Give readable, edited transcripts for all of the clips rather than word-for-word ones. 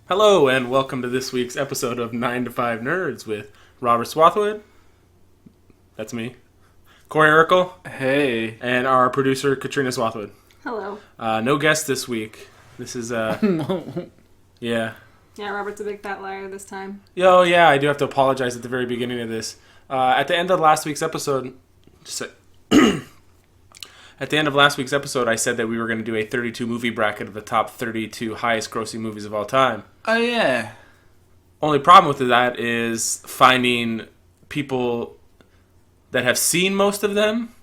Hello and welcome to this week's episode of 9 to 5 Nerds with Robert Swathwood. That's me. Corey Urkel. Hey. And our producer, Katrina Swathwood. Hello. No guest this week. This is, yeah. Yeah, Robert's a big fat liar this time. Yeah, I do have to apologize at the very beginning of this. At the end of last week's episode, I said that we were going to do a 32 movie bracket of the top 32 highest grossing movies of all time. Oh, yeah. Only problem with that is finding people that have seen most of them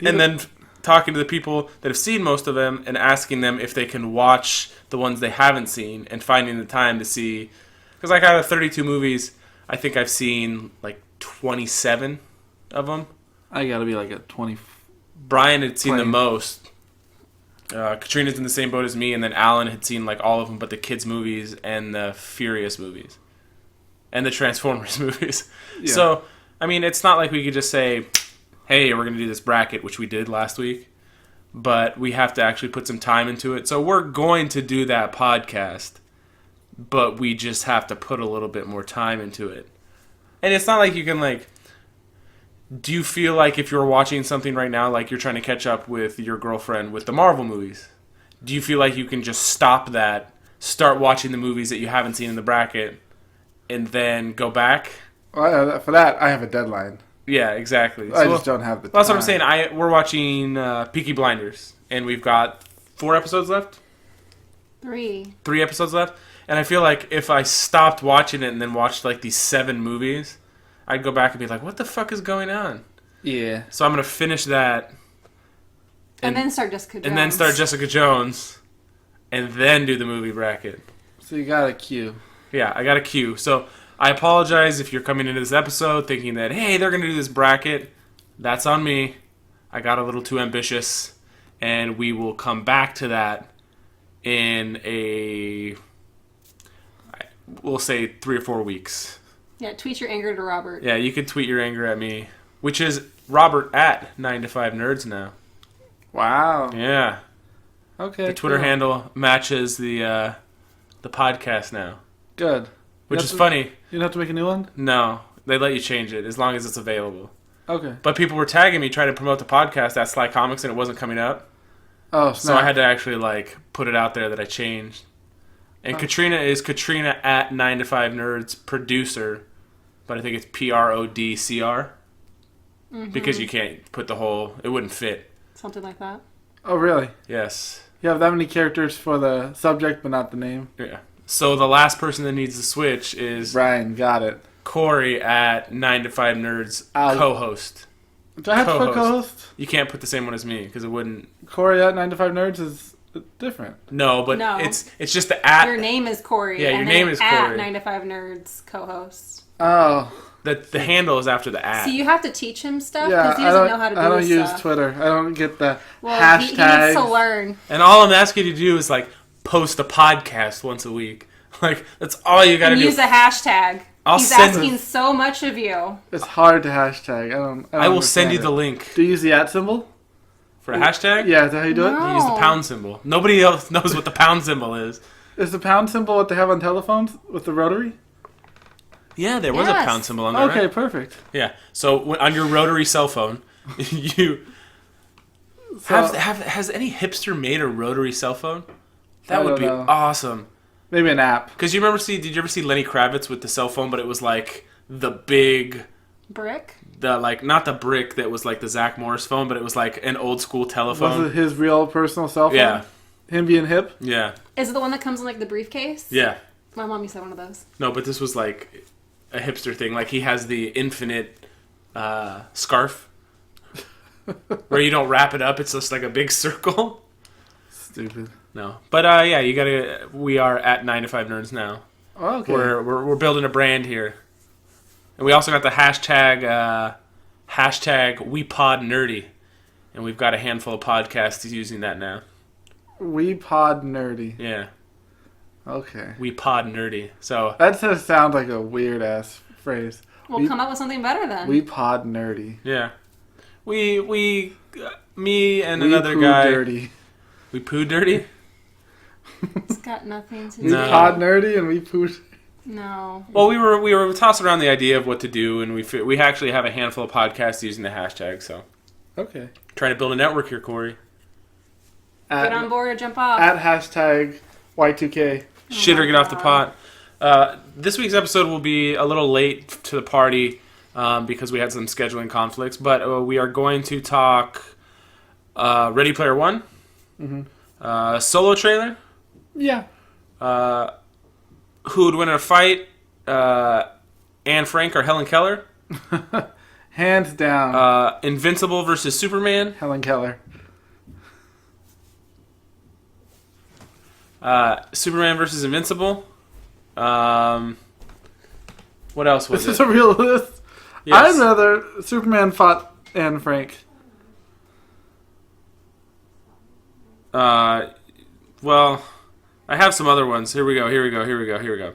and then talking to the people that have seen most of them and asking them if they can watch the ones they haven't seen and finding the time to see. Because like out of 32 movies, I think I've seen like 27 of them. I gotta be like a 20. Brian had seen the most. Katrina's in the same boat as me, and then Alan had seen like all of them but the kids' movies and the Furious movies. And the Transformers movies. Yeah. So, I mean, it's not like we could just say, hey, we're going to do this bracket, which we did last week. But we have to actually put some time into it. So we're going to do that podcast, but we just have to put a little bit more time into it. And it's not like you can like... Do you feel like if you're watching something right now, like you're trying to catch up with your girlfriend with the Marvel movies, do you feel like you can just stop that, start watching the movies that you haven't seen in the bracket, and then go back? Well, for that, I have a deadline. Yeah, exactly. I just don't have the time. That's what I'm saying. We're watching Peaky Blinders, and we've got 4 episodes left? 3 episodes left? And I feel like if I stopped watching it and then watched like these 7 movies... I'd go back and be like, what the fuck is going on? Yeah. So I'm going to finish that. And then start Jessica Jones. And then start Jessica Jones. And then do the movie bracket. So you got a queue. Yeah, I got a queue. So I apologize if you're coming into this episode thinking that, hey, they're going to do this bracket. That's on me. I got a little too ambitious. And we will come back to that in we'll say 3 or 4 weeks. Yeah, tweet your anger to Robert. Yeah, you can tweet your anger at me, which is Robert at 9 to 5 Nerds now. Wow. Yeah. Okay. The Twitter handle matches the podcast now. Good. Which is funny. You don't have to make a new one? No, they let you change it as long as it's available. Okay. But people were tagging me trying to promote the podcast at Sly Comics and it wasn't coming up. Oh, snap. So I had to actually like put it out there that I changed. And Katrina is Katrina at 9 to 5 Nerds producer, but I think it's PRODCR because you can't put the whole. It wouldn't fit. Something like that. Oh, really? Yes. You have that many characters for the subject, but not the name. Yeah. So the last person that needs to switch is Brian. Got it. Corey at 9 to 5 Nerds co-host. Do I have to put co-host? You can't put the same one as me because it wouldn't. Corey at 9 to 5 Nerds is different. No, but it's just the at. Your name is Corey. Yeah, your name is Corey. At 9 to 5 Nerds co-host. Oh. The handle is after the at. So you have to teach him stuff because he doesn't know how to do I don't use stuff. Twitter. I don't get the hashtags. He needs to learn. And all I'm asking you to do is like post a podcast once a week. Like that's all you got to do. Use a hashtag. He's asking so much of you. It's hard to hashtag. I will send you the link. Do you use the at symbol? For a hashtag? Yeah, is that how you do it? You use the pound symbol. Nobody else knows what the pound symbol is. Is the pound symbol what they have on telephones with the rotary? Yeah, there was a pound symbol on there, Okay, right? perfect. Yeah. So on your rotary cell phone, you... Has any hipster made a rotary cell phone? That would be awesome. Maybe an app. Because did you ever see Lenny Kravitz with the cell phone, but it was like the big... Brick? Not the brick that was like the Zach Morris phone, but it was like an old school telephone. Was it his real personal cell phone? Yeah. Him being hip? Yeah. Is it the one that comes in like the briefcase? Yeah. My mom used to have one of those. No, but this was like a hipster thing. Like he has the infinite scarf where you don't wrap it up. It's just like a big circle. Stupid. No. But yeah, we are at 9 to 5 Nerds now. Oh, okay. We're building a brand here. And we also got the hashtag WePodNerdy. And we've got a handful of podcasts using that now. WePodNerdy. Yeah. Okay. WePodNerdy. So that just sounds like a weird ass phrase. We'll come up with something better then. WePodNerdy. Yeah. Me and another guy. Dirty. We poo dirty? It's got nothing to do. We pod nerdy and we poosh. No. Well, we were tossing around the idea of what to do, and we actually have a handful of podcasts using the hashtag. So, okay, trying to build a network here, Corey. Get on board or jump off. At hashtag Y2K. Shit or get off the pot. This week's episode will be a little late to the party because we had some scheduling conflicts, but we are going to talk Ready Player One, Solo trailer. Yeah. Who would win in a fight? Anne Frank or Helen Keller? Hands down. Invincible versus Superman? Helen Keller. Superman versus Invincible? What else was This is a real list. Yes. I'd rather Superman fought Anne Frank. Well, I have some other ones. Here we go.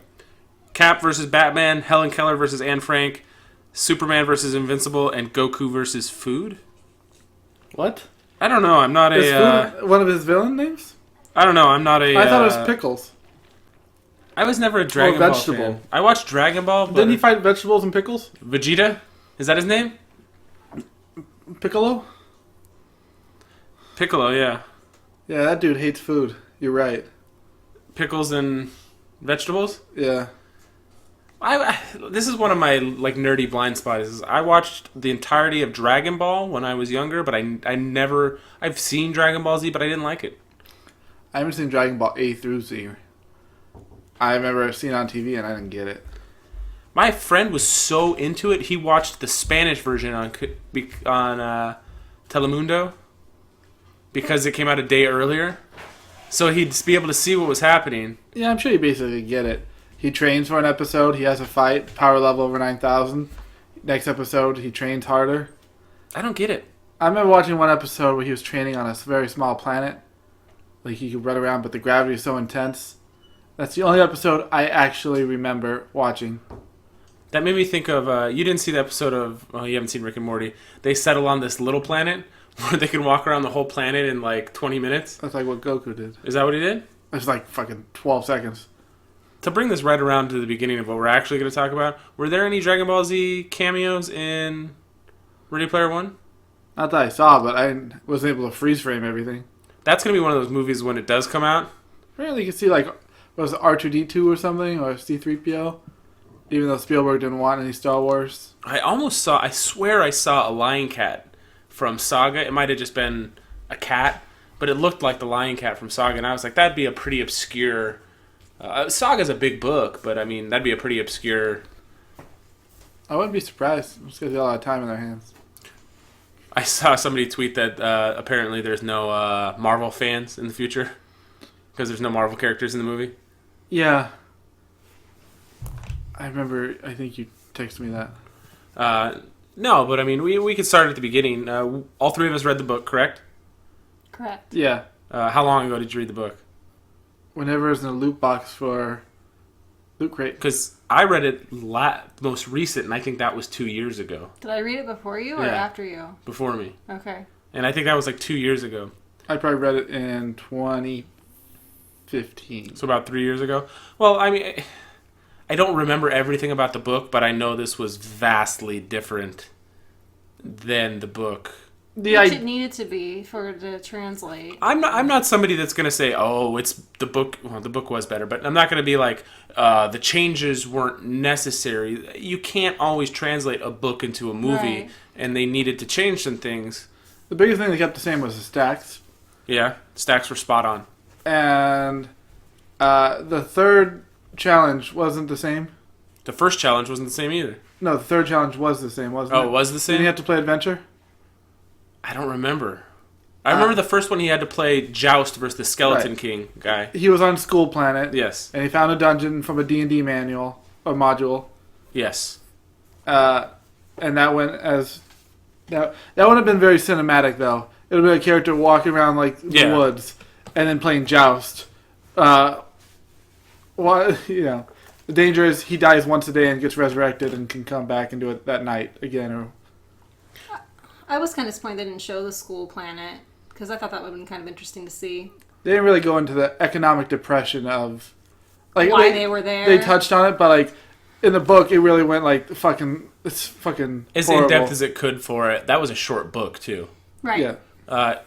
Cap versus Batman, Helen Keller versus Anne Frank, Superman versus Invincible, and Goku versus Food? What? I don't know. I'm not Is Food one of his villain names? I don't know. I'm not a... I thought it was Pickles. I was never a Dragon Ball vegetable. fan. I watched Dragon Ball, but... Didn't he fight vegetables and pickles? Vegeta? Is that his name? Piccolo? Piccolo, yeah. Yeah, that dude hates food. You're right. Pickles and vegetables? Yeah. This is one of my nerdy blind spots. Is I watched the entirety of Dragon Ball when I was younger, but I've seen Dragon Ball Z, but I didn't like it. I haven't seen Dragon Ball A through Z. I remember seeing it on TV and I didn't get it. My friend was so into it, he watched the Spanish version on Telemundo because it came out a day earlier. So he'd be able to see what was happening. Yeah, I'm sure you basically get it. He trains for an episode, he has a fight, power level over 9,000. Next episode, he trains harder. I don't get it. I remember watching one episode where he was training on a very small planet. Like, he could run around, but the gravity is so intense. That's the only episode I actually remember watching. That made me think of, you didn't see the episode of, you haven't seen Rick and Morty. They settle on this little planet where they can walk around the whole planet in 20 minutes. That's like what Goku did. Is that what he did? It's like fucking 12 seconds. To bring this right around to the beginning of what we're actually going to talk about, were there any Dragon Ball Z cameos in Ready Player One? Not that I saw, but I wasn't able to freeze frame everything. That's going to be one of those movies when it does come out. Apparently you can see, was it R2-D2 or something? Or C-3PO? Even though Spielberg didn't want any Star Wars. I swear I saw a lion cat from Saga. It might have just been a cat, but it looked like the lion cat from Saga. And I was like, that'd be a pretty obscure... Saga's a big book, but I mean, that'd be a pretty obscure... I wouldn't be surprised. Just because they have a lot of time in their hands. I saw somebody tweet that apparently there's no Marvel fans in the future because there's no Marvel characters in the movie. Yeah. I remember, I think you texted me that. No, but I mean, we could start at the beginning. All three of us read the book, correct? Correct. Yeah. How long ago did you read the book? Whenever it's in a loot box for Loot Crate. Because I read it most recent, and I think that was 2 years ago. Did I read it before you or Yeah. after you? Before me. Okay. And I think that was 2 years ago. I probably read it in 2015. So about 3 years ago. Well, I mean, I don't remember everything about the book, but I know this was vastly different than the book. Which it needed to be for it to translate. I'm not somebody that's going to say, oh, it's the book. Well, the book was better, but I'm not going to be like, the changes weren't necessary. You can't always translate a book into a movie, Right. and they needed to change some things. The biggest thing they kept the same was the stacks. Yeah, stacks were spot on. And the third challenge wasn't the same. The first challenge wasn't the same either. No, the third challenge was the same, wasn't it? Oh, it was the same? Didn't you have to play Adventure? I don't remember. I remember the first one he had to play Joust versus the Skeleton King guy. He was on School Planet. Yes. And he found a dungeon from a D&D manual, or module. Yes. And that went as... That would have been very cinematic, though. It would have been a character walking around, the woods, and then playing Joust. The danger is he dies once a day and gets resurrected and can come back and do it that night again, or... I was kind of disappointed they didn't show the School Planet because I thought that would have been kind of interesting to see. They didn't really go into the economic depression of like why they were there. They touched on it, but like in the book, it really went like fucking. It's fucking as horrible. in depth as it could for it. That was a short book too. Right. Yeah.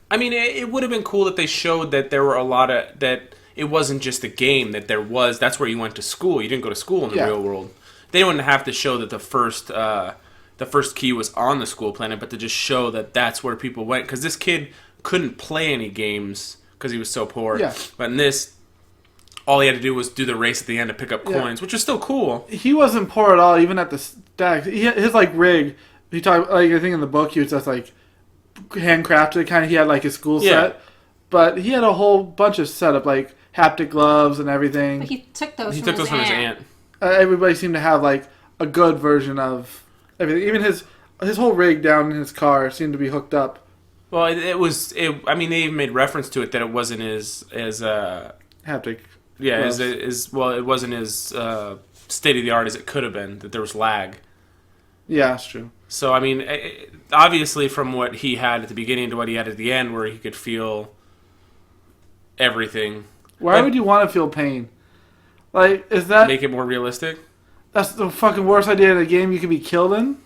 I mean, it would have been cool that they showed that there were a lot of that. It wasn't just a game. That there was. That's where you went to school. You didn't go to school in the real world. They wouldn't have to show that the first key was on the school planet, but to just show that that's where people went. Because this kid couldn't play any games because he was so poor. Yeah. But in this, all he had to do was do the race at the end to pick up coins, which is still cool. He wasn't poor at all, even at the stack. His like rig. He talked like I think in the book he was just like handcrafted kind of. He had like his school set, but he had a whole bunch of setup like haptic gloves and everything. But he took those. He from took those from his aunt. Everybody seemed to have like a good version of everything. Even his whole rig down in his car seemed to be hooked up. Well, it was. I mean, they even made reference to it that it wasn't as haptic. Yeah, it wasn't as state of the art as it could have been. That there was lag. Yeah, that's true. So I mean, obviously, from what he had at the beginning to what he had at the end, where he could feel everything. Why would you want to feel pain? Like, is that make it more realistic? That's the fucking worst idea in a game you could be killed in.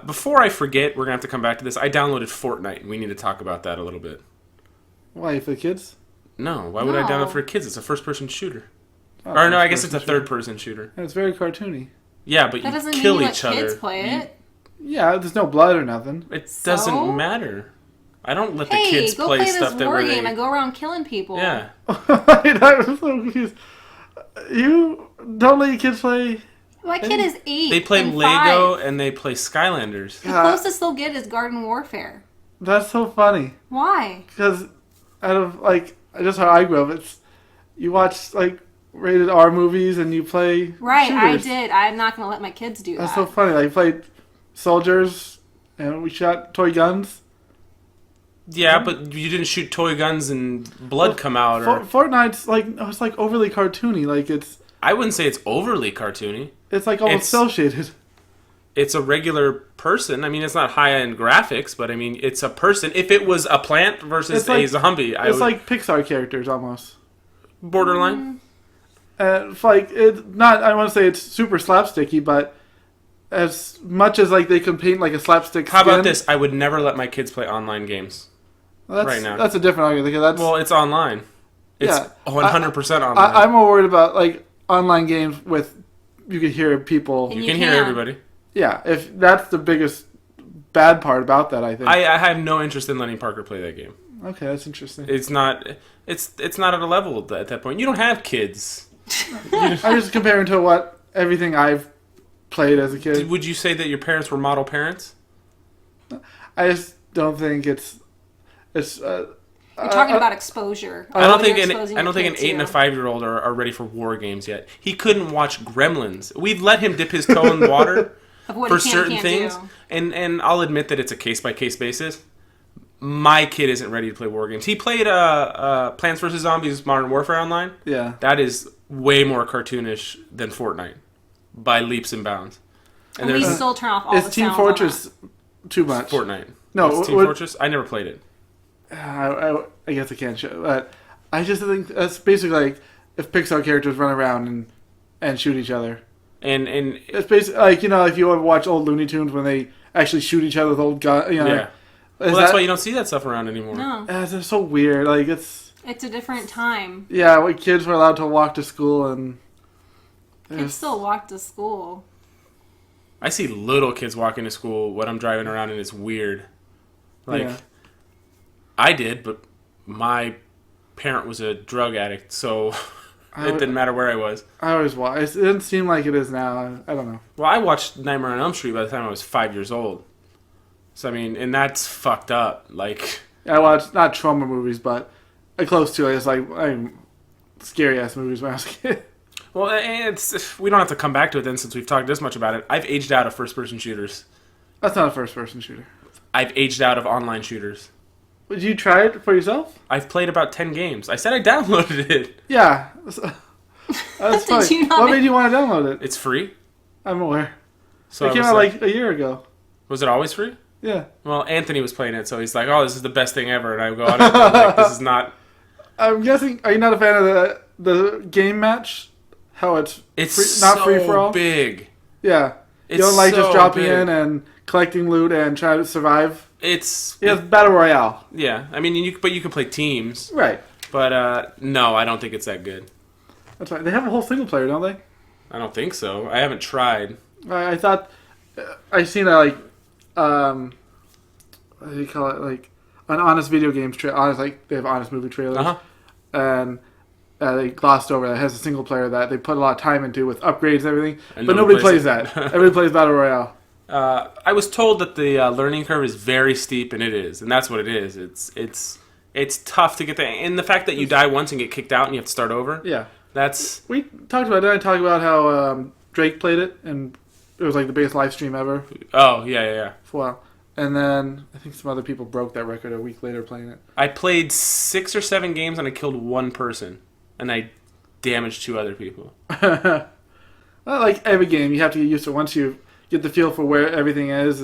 Before I forget, we're gonna have to come back to this. I downloaded Fortnite, and we need to talk about that a little bit. Why, for the kids? No, why would I download for kids? It's a first-person shooter. Or no, I guess it's a third-person shooter. And it's very cartoony. Yeah, but that doesn't kill mean each other. Kids play it. Yeah, there's no blood or nothing. It doesn't matter. I don't let the kids go play this stuff that war were game and go around killing people. Yeah. I was so confused. You don't let your kids play. My kid is 8. They play and Lego 5. and they play Skylanders. The closest they'll get is Garden Warfare. That's so funny. Why? Because out of like just how I grew up, it's you watch like rated R movies and you play right. shooters. I did. I'm not going to let my kids do that. That's so funny. Like played soldiers and we shot toy guns. Yeah, but you didn't shoot toy guns and blood come out. Or Fortnite's like it's like overly cartoony. Like it's. I wouldn't say it's overly cartoony. It's like almost cel shaded. It's a regular person. I mean, it's not high end graphics, but I mean, it's a person. If it was a plant versus a zombie, it's like Pixar characters almost. Borderline. It's like it's not. I want to say it's super slapsticky, but as much as like they can paint like a slapstick. How about this? I would never let my kids play online games. Well, right now, that's a different argument. That's, well, it's online. It's 100% online. I'm more worried about like online games with you can hear people. You can hear everybody. Yeah, if that's the biggest bad part about that, I think. I have no interest in letting Parker play that game. Okay, that's interesting. It's not. It's not at a level at that point. You don't have kids. I'm just comparing to what everything I've played as a kid. Would you say that your parents were model parents? I just don't think it's. You're talking about exposure. I don't think an 8 and a 5-year-old are ready for war games yet. He couldn't watch Gremlins. We've let him dip his toe in the water for certain things, and I'll admit that it's a case by case basis. My kid isn't ready to play war games. He played Plants vs Zombies: Modern Warfare Online. Yeah, that is way more cartoonish than Fortnite by leaps and bounds. And we still turn off all the sounds. Is Team Fortress too much? Fortnite. No, Team Fortress. I never played it. I guess I can't show, but I just think that's basically like if Pixar characters run around and shoot each other. And it's basically like if you ever watch old Looney Tunes when they actually shoot each other with old guns. Yeah. Well, that's why you don't see that stuff around anymore. No. It's so weird. Like it's a different time. Yeah, when kids were allowed to walk to school and kids still walk to school. I see little kids walking to school when I'm driving around and it's weird. Like. Yeah. I did, but my parent was a drug addict, so it didn't matter where I was. I always watched. It didn't seem like it is now. I don't know. Well, I watched Nightmare on Elm Street by the time I was 5 years old. So, I mean, and that's fucked up. Like, I watched, not trauma movies, but close to it. It's like, scary-ass movies when I was a kid. Well, we don't have to come back to it then since we've talked this much about it. I've aged out of first-person shooters. That's not a first-person shooter. I've aged out of online shooters. Did you try it for yourself? I've played about 10 games. I said I downloaded it. Yeah. That's funny. What made you want to download it? It's free. I'm aware. So it came out like a year ago. Was it always free? Yeah. Well, Anthony was playing it, so he's like, "Oh, this is the best thing ever," and I go on it, and I'm like, "This is not." I'm guessing. Are you not a fan of the game match? How it's not so free for all. Big. Yeah. You It's don't like so just dropping big. in and collecting loot and trying to survive. It's Battle Royale. Yeah, I mean, but you can play teams. Right. But no, I don't think it's that good. That's right. They have a whole single player, don't they? I don't think so. I haven't tried. I thought I seen a what do you call it? Like an honest video games trailer. Honest, like they have honest movie trailers, and they glossed over that it has a single player that they put a lot of time into with upgrades and everything. And but nobody plays that. Everybody plays Battle Royale. I was told that the learning curve is very steep, and it is, and that's what it is. It's tough to get there, and the fact that you die once and get kicked out and you have to start over. Yeah, we talked about. Did I talk about how Drake played it and it was like the biggest live stream ever? Oh yeah. For a while. And then I think some other people broke that record a week later playing it. I played 6 or 7 games and I killed 1 person, and I damaged 2 other people. Well, like every game, you have to get used to it once you get the feel for where everything is.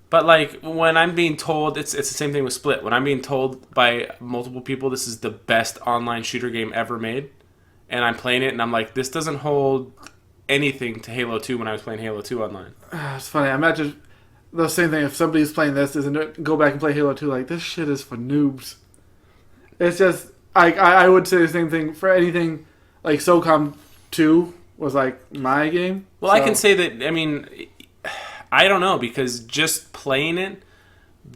But like when I'm being told, it's the same thing with Split. When I'm being told by multiple people this is the best online shooter game ever made, and I'm playing it and I'm like, this doesn't hold anything to Halo 2 when I was playing Halo 2 online. It's funny. I imagine the same thing if somebody's playing this, isn't go back and play Halo 2 like, this shit is for noobs. It's just, I would say the same thing for anything like SOCOM 2 was like my game. Well, so. I can say that, I mean, I don't know, because just playing it,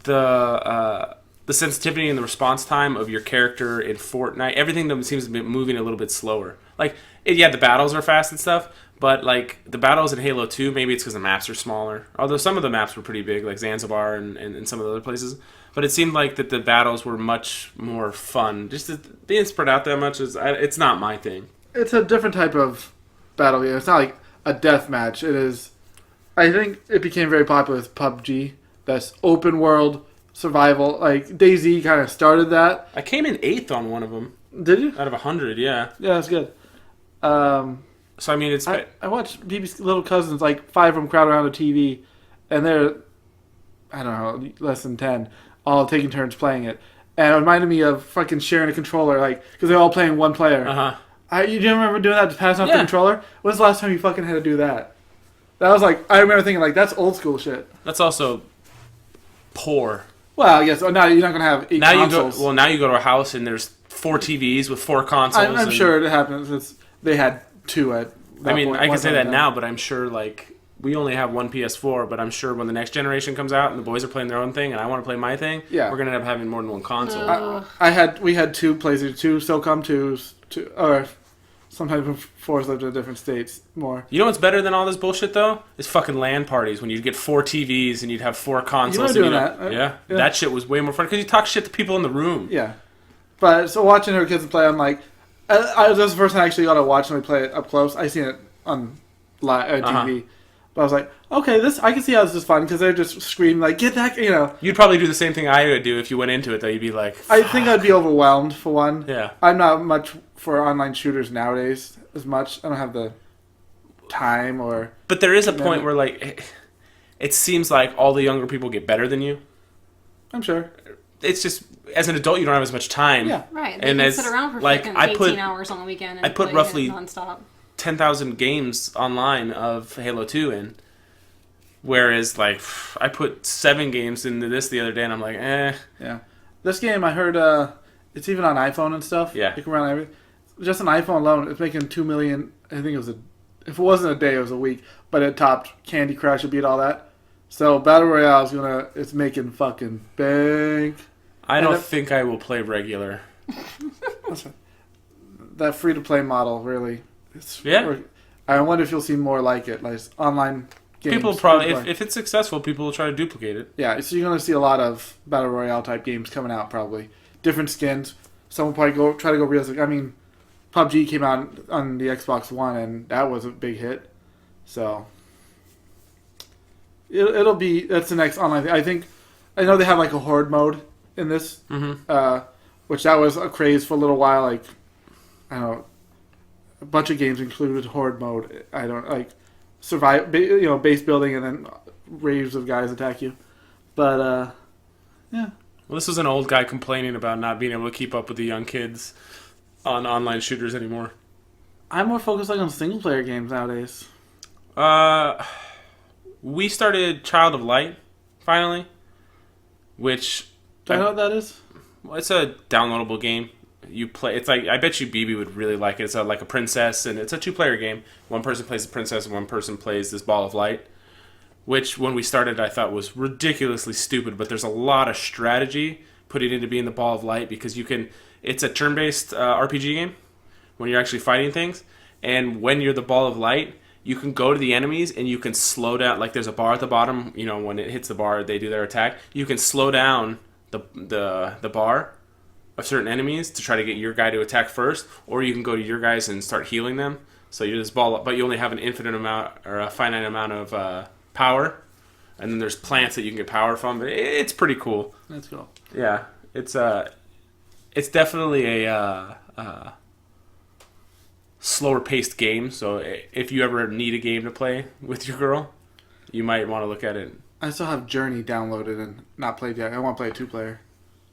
the sensitivity and the response time of your character in Fortnite, everything seems to be moving a little bit slower. Like, yeah, the battles are fast and stuff, but like the battles in Halo 2, maybe it's because the maps are smaller. Although some of the maps were pretty big, like Zanzibar and some of the other places. But it seemed like that the battles were much more fun. Just being spread out that much it's not my thing. It's a different type of battle game. It's not like a death match. It is. I think it became very popular with PUBG. That's open world survival. Like DayZ kind of started that. I came in 8th on one of them. Did you? Out of 100, yeah. Yeah, that's good. So I mean, it's. I watched BB's little cousins, like 5 of them crowd around a TV, and they're, I don't know, less than 10, all taking turns playing it. And it reminded me of fucking sharing a controller, like, because they're all playing one player. You do remember doing that to pass off the controller? When's the last time you fucking had to do that? That was like, I remember thinking, like, that's old school shit. That's also poor. Well, I guess now you're not going to have 8 consoles. Now you go to a house and there's 4 TVs with 4 consoles. I'm sure it happens. They had 2 at that point. I can say that now, but I'm sure, like, we only have 1 PS4, but I'm sure when the next generation comes out and the boys are playing their own thing and I want to play my thing, we're going to end up having more than 1 console. We had 2 PlayStation 2, SOCOM 2s, or sometimes 4s lived in different states more. You know what's better than all this bullshit, though? Is fucking LAN parties when you'd get 4 TVs and you'd have 4 consoles. You know that. Yeah, that shit was way more fun because you talk shit to people in the room. Yeah. But, so watching her kids play, I'm like, this was the first time I actually got to watch somebody play it up close. I seen it on TV. But I was like, okay, I can see how this is fun, because they're just screaming, like, get that, you know. You'd probably do the same thing I would do if you went into it, though. You'd be like, fuck. I think I'd be overwhelmed, for one. Yeah. I'm not much for online shooters nowadays, as much. I don't have the time or... But there is a point where, like, it seems like all the younger people get better than you. I'm sure. It's just, as an adult, you don't have as much time. Yeah. Right. They can sit around for like 18 hours on the weekend and I put play roughly nonstop. 10,000 games online of Halo 2 in. Whereas, like, I put 7 games into this the other day, and I'm like, eh. Yeah. This game, I heard, it's even on iPhone and stuff. Yeah. You can run everything. Just an iPhone alone, it's making 2 million, I think it was if it wasn't a day, it was a week, but it topped Candy Crush, it beat all that. So, Battle Royale it's making fucking bank. I don't think I will play regular. That free-to-play model, really. Yeah. I wonder if you'll see more like it, like online games. People probably, if it's successful, people will try to duplicate it. Yeah, so you're going to see a lot of Battle Royale type games coming out, probably. Different skins. Some will probably try to go realistic. I mean, PUBG came out on the Xbox One, and that was a big hit. So, that's the next online thing. I know they have like a horde mode in this, which that was a craze for a little while. Like, I don't know, a bunch of games included horde mode. I don't like survive, base building, and then waves of guys attack you. But yeah. Well, this was an old guy complaining about not being able to keep up with the young kids on online shooters anymore. I'm more focused on single player games nowadays. We started Child of Light finally, which do I know what that is? Well, it's a downloadable game. You play. It's like I bet you BB would really like it. It's like a princess, and it's a 2-player game. One person plays the princess, and one person plays this ball of light. Which, when we started, I thought was ridiculously stupid. But there's a lot of strategy putting into being the ball of light because you can. It's a turn-based RPG game when you're actually fighting things, and when you're the ball of light, you can go to the enemies and you can slow down. Like there's a bar at the bottom. You know, when it hits the bar, they do their attack. You can slow down the bar of certain enemies to try to get your guy to attack first, or you can go to your guys and start healing them. So you're this ball, but you only have an infinite amount or a finite amount of power, and then there's plants that you can get power from. But it's pretty cool. That's cool. Yeah, it's definitely a slower paced game. So if you ever need a game to play with your girl, you might want to look at it. I still have Journey downloaded and not played yet. I want to play a 2-player.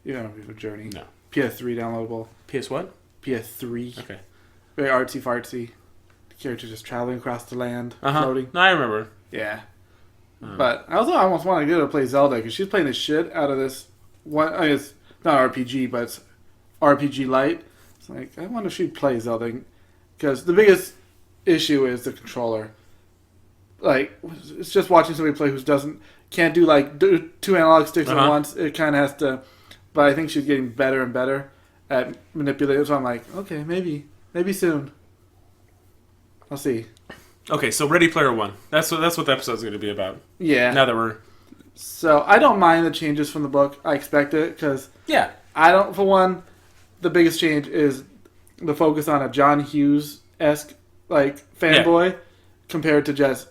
You don't have Journey. No. PS3 downloadable. PS what? PS3. Okay. Very artsy fartsy. The character just traveling across the land, floating. No, I remember. Yeah. But I almost want to get her to play Zelda because she's playing the shit out of this one. I guess not RPG, but it's RPG light. It's like I wonder if she'd play Zelda because the biggest issue is the controller. Like it's just watching somebody play who can't do two analog sticks at once. It kind of has to. But I think she's getting better and better at manipulating. So I'm like, okay, maybe soon. I'll see. Okay, so Ready Player One. That's what the episode's going to be about. Yeah. Now that we're. So I don't mind the changes from the book. I expect it because. Yeah. I don't. For one, the biggest change is the focus on a John Hughes-esque fanboy compared to just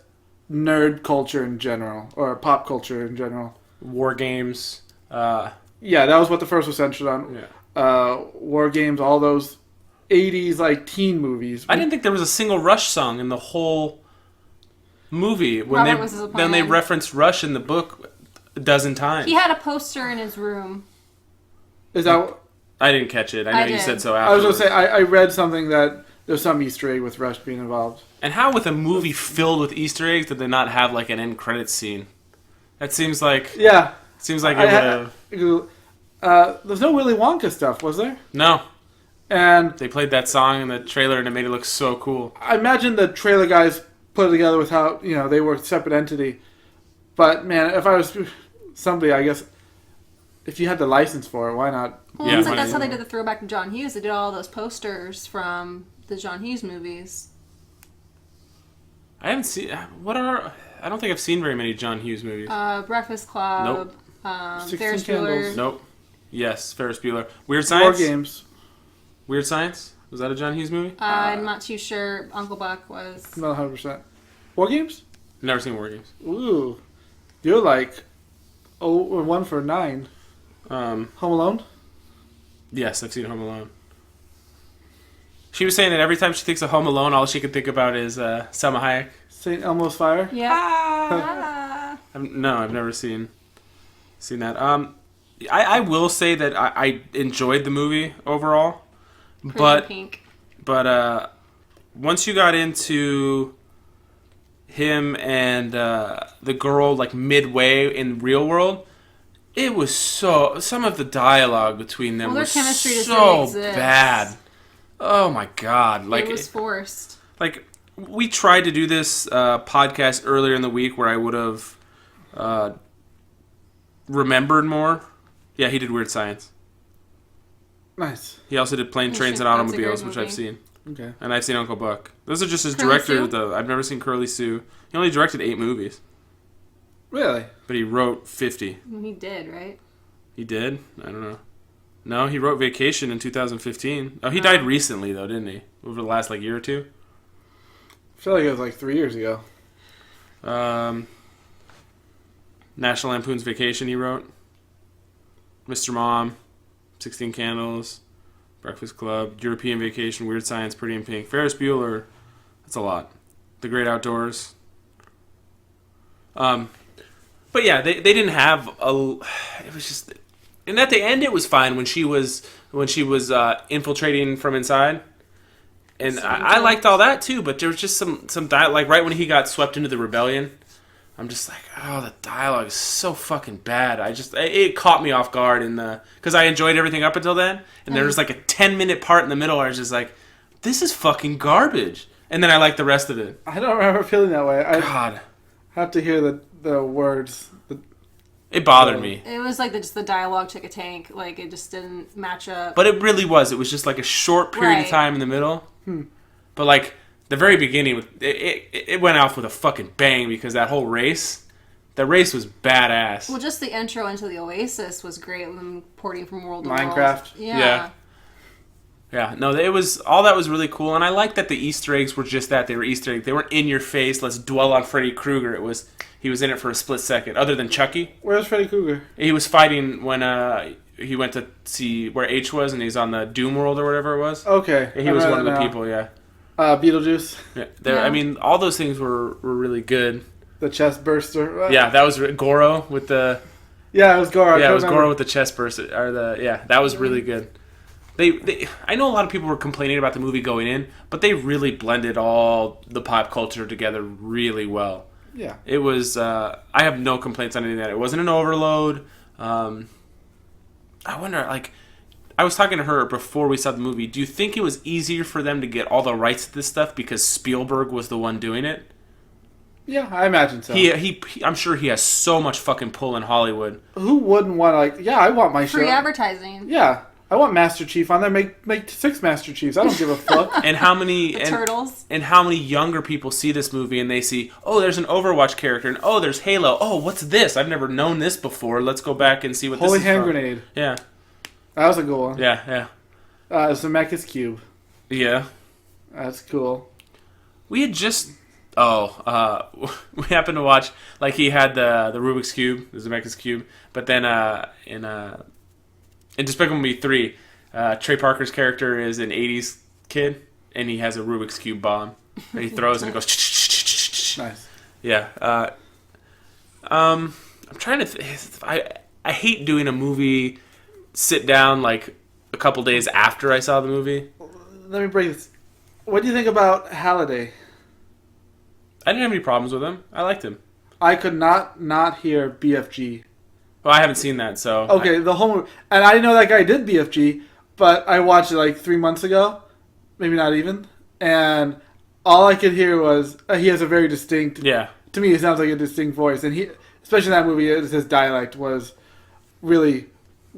nerd culture in general or pop culture in general. War games. Yeah, that was what the first was centered on. Yeah. War games, all those 80s teen movies. I didn't think there was a single Rush song in the whole movie. Then they referenced Rush in the book a dozen times. He had a poster in his room. Is that? I didn't catch it. I know you said so after. I was going to say, I read something that there's some Easter egg with Rush being involved. And how with a movie filled with Easter eggs did they not have an end credits scene? That seems like... Yeah. Seems like it would have... There's no Willy Wonka stuff, was there? No. And they played that song in the trailer and it made it look so cool. I imagine the trailer guys put it together with how, they were a separate entity. But, man, if I was somebody, I guess, if you had the license for it, why not? Well, yeah, that's how they did the throwback to John Hughes. They did all those posters from the John Hughes movies. I haven't seen... I don't think I've seen very many John Hughes movies. Breakfast Club. Nope. Ferris Bueller. Nope. Yes, Ferris Bueller. Weird Science? War Games. Weird Science? Was that a John Hughes movie? I'm not too sure. Uncle Buck was. Not 100%. War Games? Never seen War Games. Ooh. You're like 1 for 9. Home Alone? Yes, I've seen Home Alone. She was saying that every time she thinks of Home Alone, all she can think about is Selma Hayek. St. Elmo's Fire? Yeah. No, I've never seen that. I will say that I enjoyed the movie overall, but once you got into him and the girl midway in real world, it was some of the dialogue between them was so bad. Oh my god! It was forced. We tried to do this podcast earlier in the week where I would have remembered more. Yeah, he did Weird Science. Nice. He also did Plane, Trains, and Automobiles, which I've seen. Okay. And I've seen Uncle Buck. Those are just his Curly director, Sue? though. I've never seen Curly Sue. He only directed 8 movies. Really? But he wrote 50. He did, right? He did? I don't know. No, he wrote Vacation in 2015. Oh, he died recently, though, didn't he? Over the last, year or two? I feel like it was 3 years ago. National Lampoon's Vacation he wrote. Mr. Mom. 16 Candles. Breakfast Club. European Vacation. Weird Science. Pretty in Pink. Ferris Bueller. That's a lot. The Great Outdoors. But yeah, they didn't have a. It was just, and at the end it was fine when she was infiltrating from inside, and I liked all that too. But there was just some like right when he got swept into the rebellion, I'm just like, oh, the dialogue is so fucking bad. It caught me off guard because I enjoyed everything up until then, and there was like a 10-minute part in the middle where I was just like, this is fucking garbage, and then I liked the rest of it. I don't remember feeling that way. God. Have to hear the words. It bothered me. It was like just the dialogue took a tank. Like, it just didn't match up. But it really was. It was just like a short period of time in the middle. But like the very beginning, it went off with a fucking bang because that whole race, the race was badass. Well, just the intro into the Oasis was great when porting from World of Minecraft. Yeah. Yeah, no, it was all that was really cool, and I like that the Easter eggs were just that. They were Easter eggs. They weren't in your face. Let's dwell on Freddy Krueger. He was in it for a split second. Other than Chucky, where's Freddy Krueger? He was fighting when he went to see where H was, and he's on the Doom World or whatever it was. Okay, he was one of the people. Yeah, Beetlejuice. Yeah, I mean, all those things were really good. The chest burster. Yeah, that was Goro with the. Yeah, it was Goro. Yeah, it was Goro with the chest burster. That was really good. I know a lot of people were complaining about the movie going in, but they really blended all the pop culture together really well. Yeah. It was, I have no complaints on any of that. It wasn't an overload. I wonder, like, I was talking to her before we saw the movie. Do you think it was easier for them to get all the rights to this stuff because Spielberg was the one doing it? Yeah, I imagine so. I'm sure he has so much fucking pull in Hollywood. Who wouldn't want to, I want my free show. advertising. Yeah. I want Master Chief on there. Make 6 Master Chiefs. I don't give a fuck. And how many Turtles? And how many younger people see this movie and they see, oh, there's an Overwatch character, and oh, there's Halo. Oh, what's this? I've never known this before. Let's go back and see what Holy this is. Hand from. Grenade. Yeah, that was a good one. Yeah. Zemeckis Cube. Yeah, that's cool. We had just we happened to watch, like, he had the Rubik's Cube, the Zemeckis Cube, but then in Despicable Me 3, Trey Parker's character is an 80s kid, and he has a Rubik's Cube bomb that he throws, and it goes... Nice. Yeah. I'm trying to... I hate doing a movie sit down, like, a couple days after I saw the movie. Let me break this. What do you think about Halliday? I didn't have any problems with him. I liked him. I could not hear BFG. Well, I haven't seen that, so... Okay, the whole movie. And I didn't know that guy did BFG, but I watched it like 3 months ago. Maybe not even. And all I could hear was, he has a very distinct... Yeah. To me, it sounds like a distinct voice. And he, especially in that movie, his dialect was really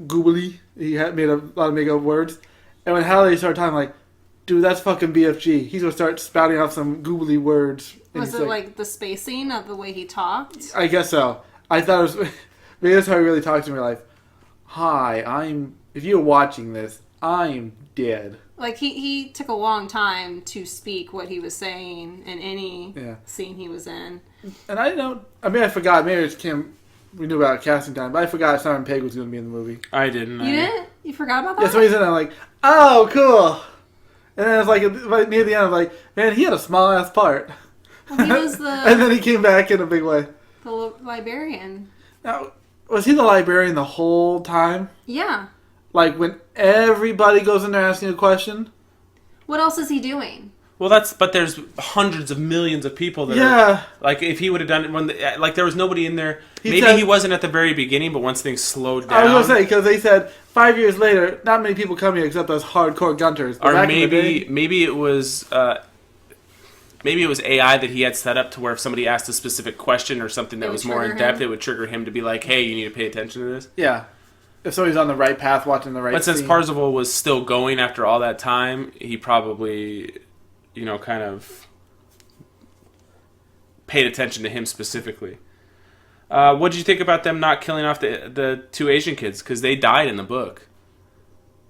googly. He had made a lot of make-up words. And when Halliday started talking, I'm like, dude, that's fucking BFG. He's going to start spouting out some googly words. Was it like the spacing of the way he talked? I guess so. I thought it was... Maybe that's how he really talks to me, like, hi, if you're watching this, I'm dead. Like, he took a long time to speak what he was saying in any scene he was in. And I forgot, maybe it's Kim, we knew about casting time, but I forgot Simon Pegg was going to be in the movie. I didn't. You didn't? You forgot about that? Yeah, so he's in there, like, oh, cool. And then it's like, near the end, I'm like, man, he had a small-ass part. Well, he was the... And then he came back in a big way. The librarian. Now, was he the librarian the whole time? Yeah. Like, when everybody goes in there asking a question? What else is he doing? Well, but there's hundreds of millions of people that are... Like, if he would have done it like, there was nobody in there. He wasn't at the very beginning, but once things slowed down... I was going to say, because they said 5 years later, not many people come here except those hardcore gunters. Or maybe it was... Maybe it was AI that he had set up to where if somebody asked a specific question or something that was more in depth, it would trigger him to be like, hey, you need to pay attention to this. Yeah. If somebody's on the right path, watching the right But since scene. Parzival was still going after all that time, he probably, kind of paid attention to him specifically. What did you think about them not killing off the 2 Asian kids? Because they died in the book.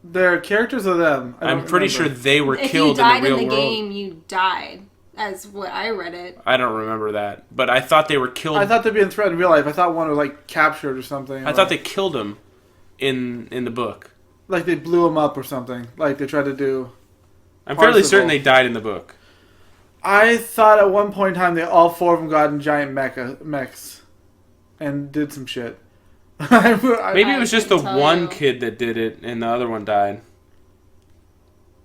They're characters of them. I'm pretty sure they were killed in the real world. If you died in the game, you died. As what I read it. I don't remember that. But I thought they were killed. I thought they'd being threatened in real life. I thought one was, like, captured or something. I thought they killed him in the book. Like, they blew him up or something. Like, they tried to do... I'm fairly certain they died in the book. I thought at one point in time all 4 of them got in giant mechs. and did some shit. Maybe it was just the couldn't tell one you. kid that did it, and the other one died.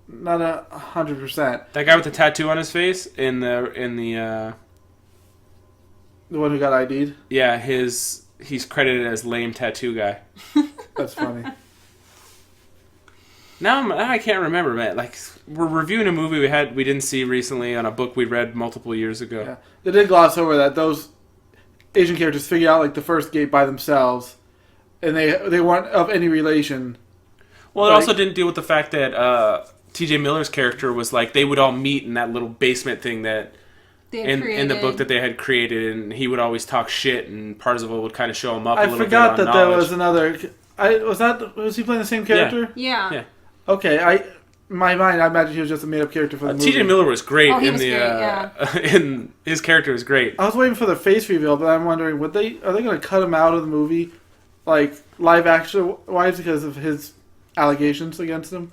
Not 100%. That guy with the tattoo on his face in the The one who got ID'd. yeah, he's credited as lame tattoo guy. That's funny. Now I can't remember, man. Like we're reviewing a movie we didn't see recently on a book we read multiple years ago. Yeah. They did gloss over that those Asian characters figure out like the first gate by themselves, and they weren't of any relation. Well, it Like- also didn't deal with the fact that T.J. Miller's character was like they would all meet in that little basement thing that They had in the book created- that they had created, and he would always talk shit, and Parzival would kind of show him up. A I little forgot bit that on there knowledge. was another. Was he playing the same character? Yeah. Yeah. Okay, in my mind, I imagine he was just a made up character for the movie. T.J. Miller was great Oh, he in was the great, yeah. in his character was great. I was waiting for the face reveal, but I'm wondering, are they going to cut him out of the movie, like live action wise, because of his allegations against him?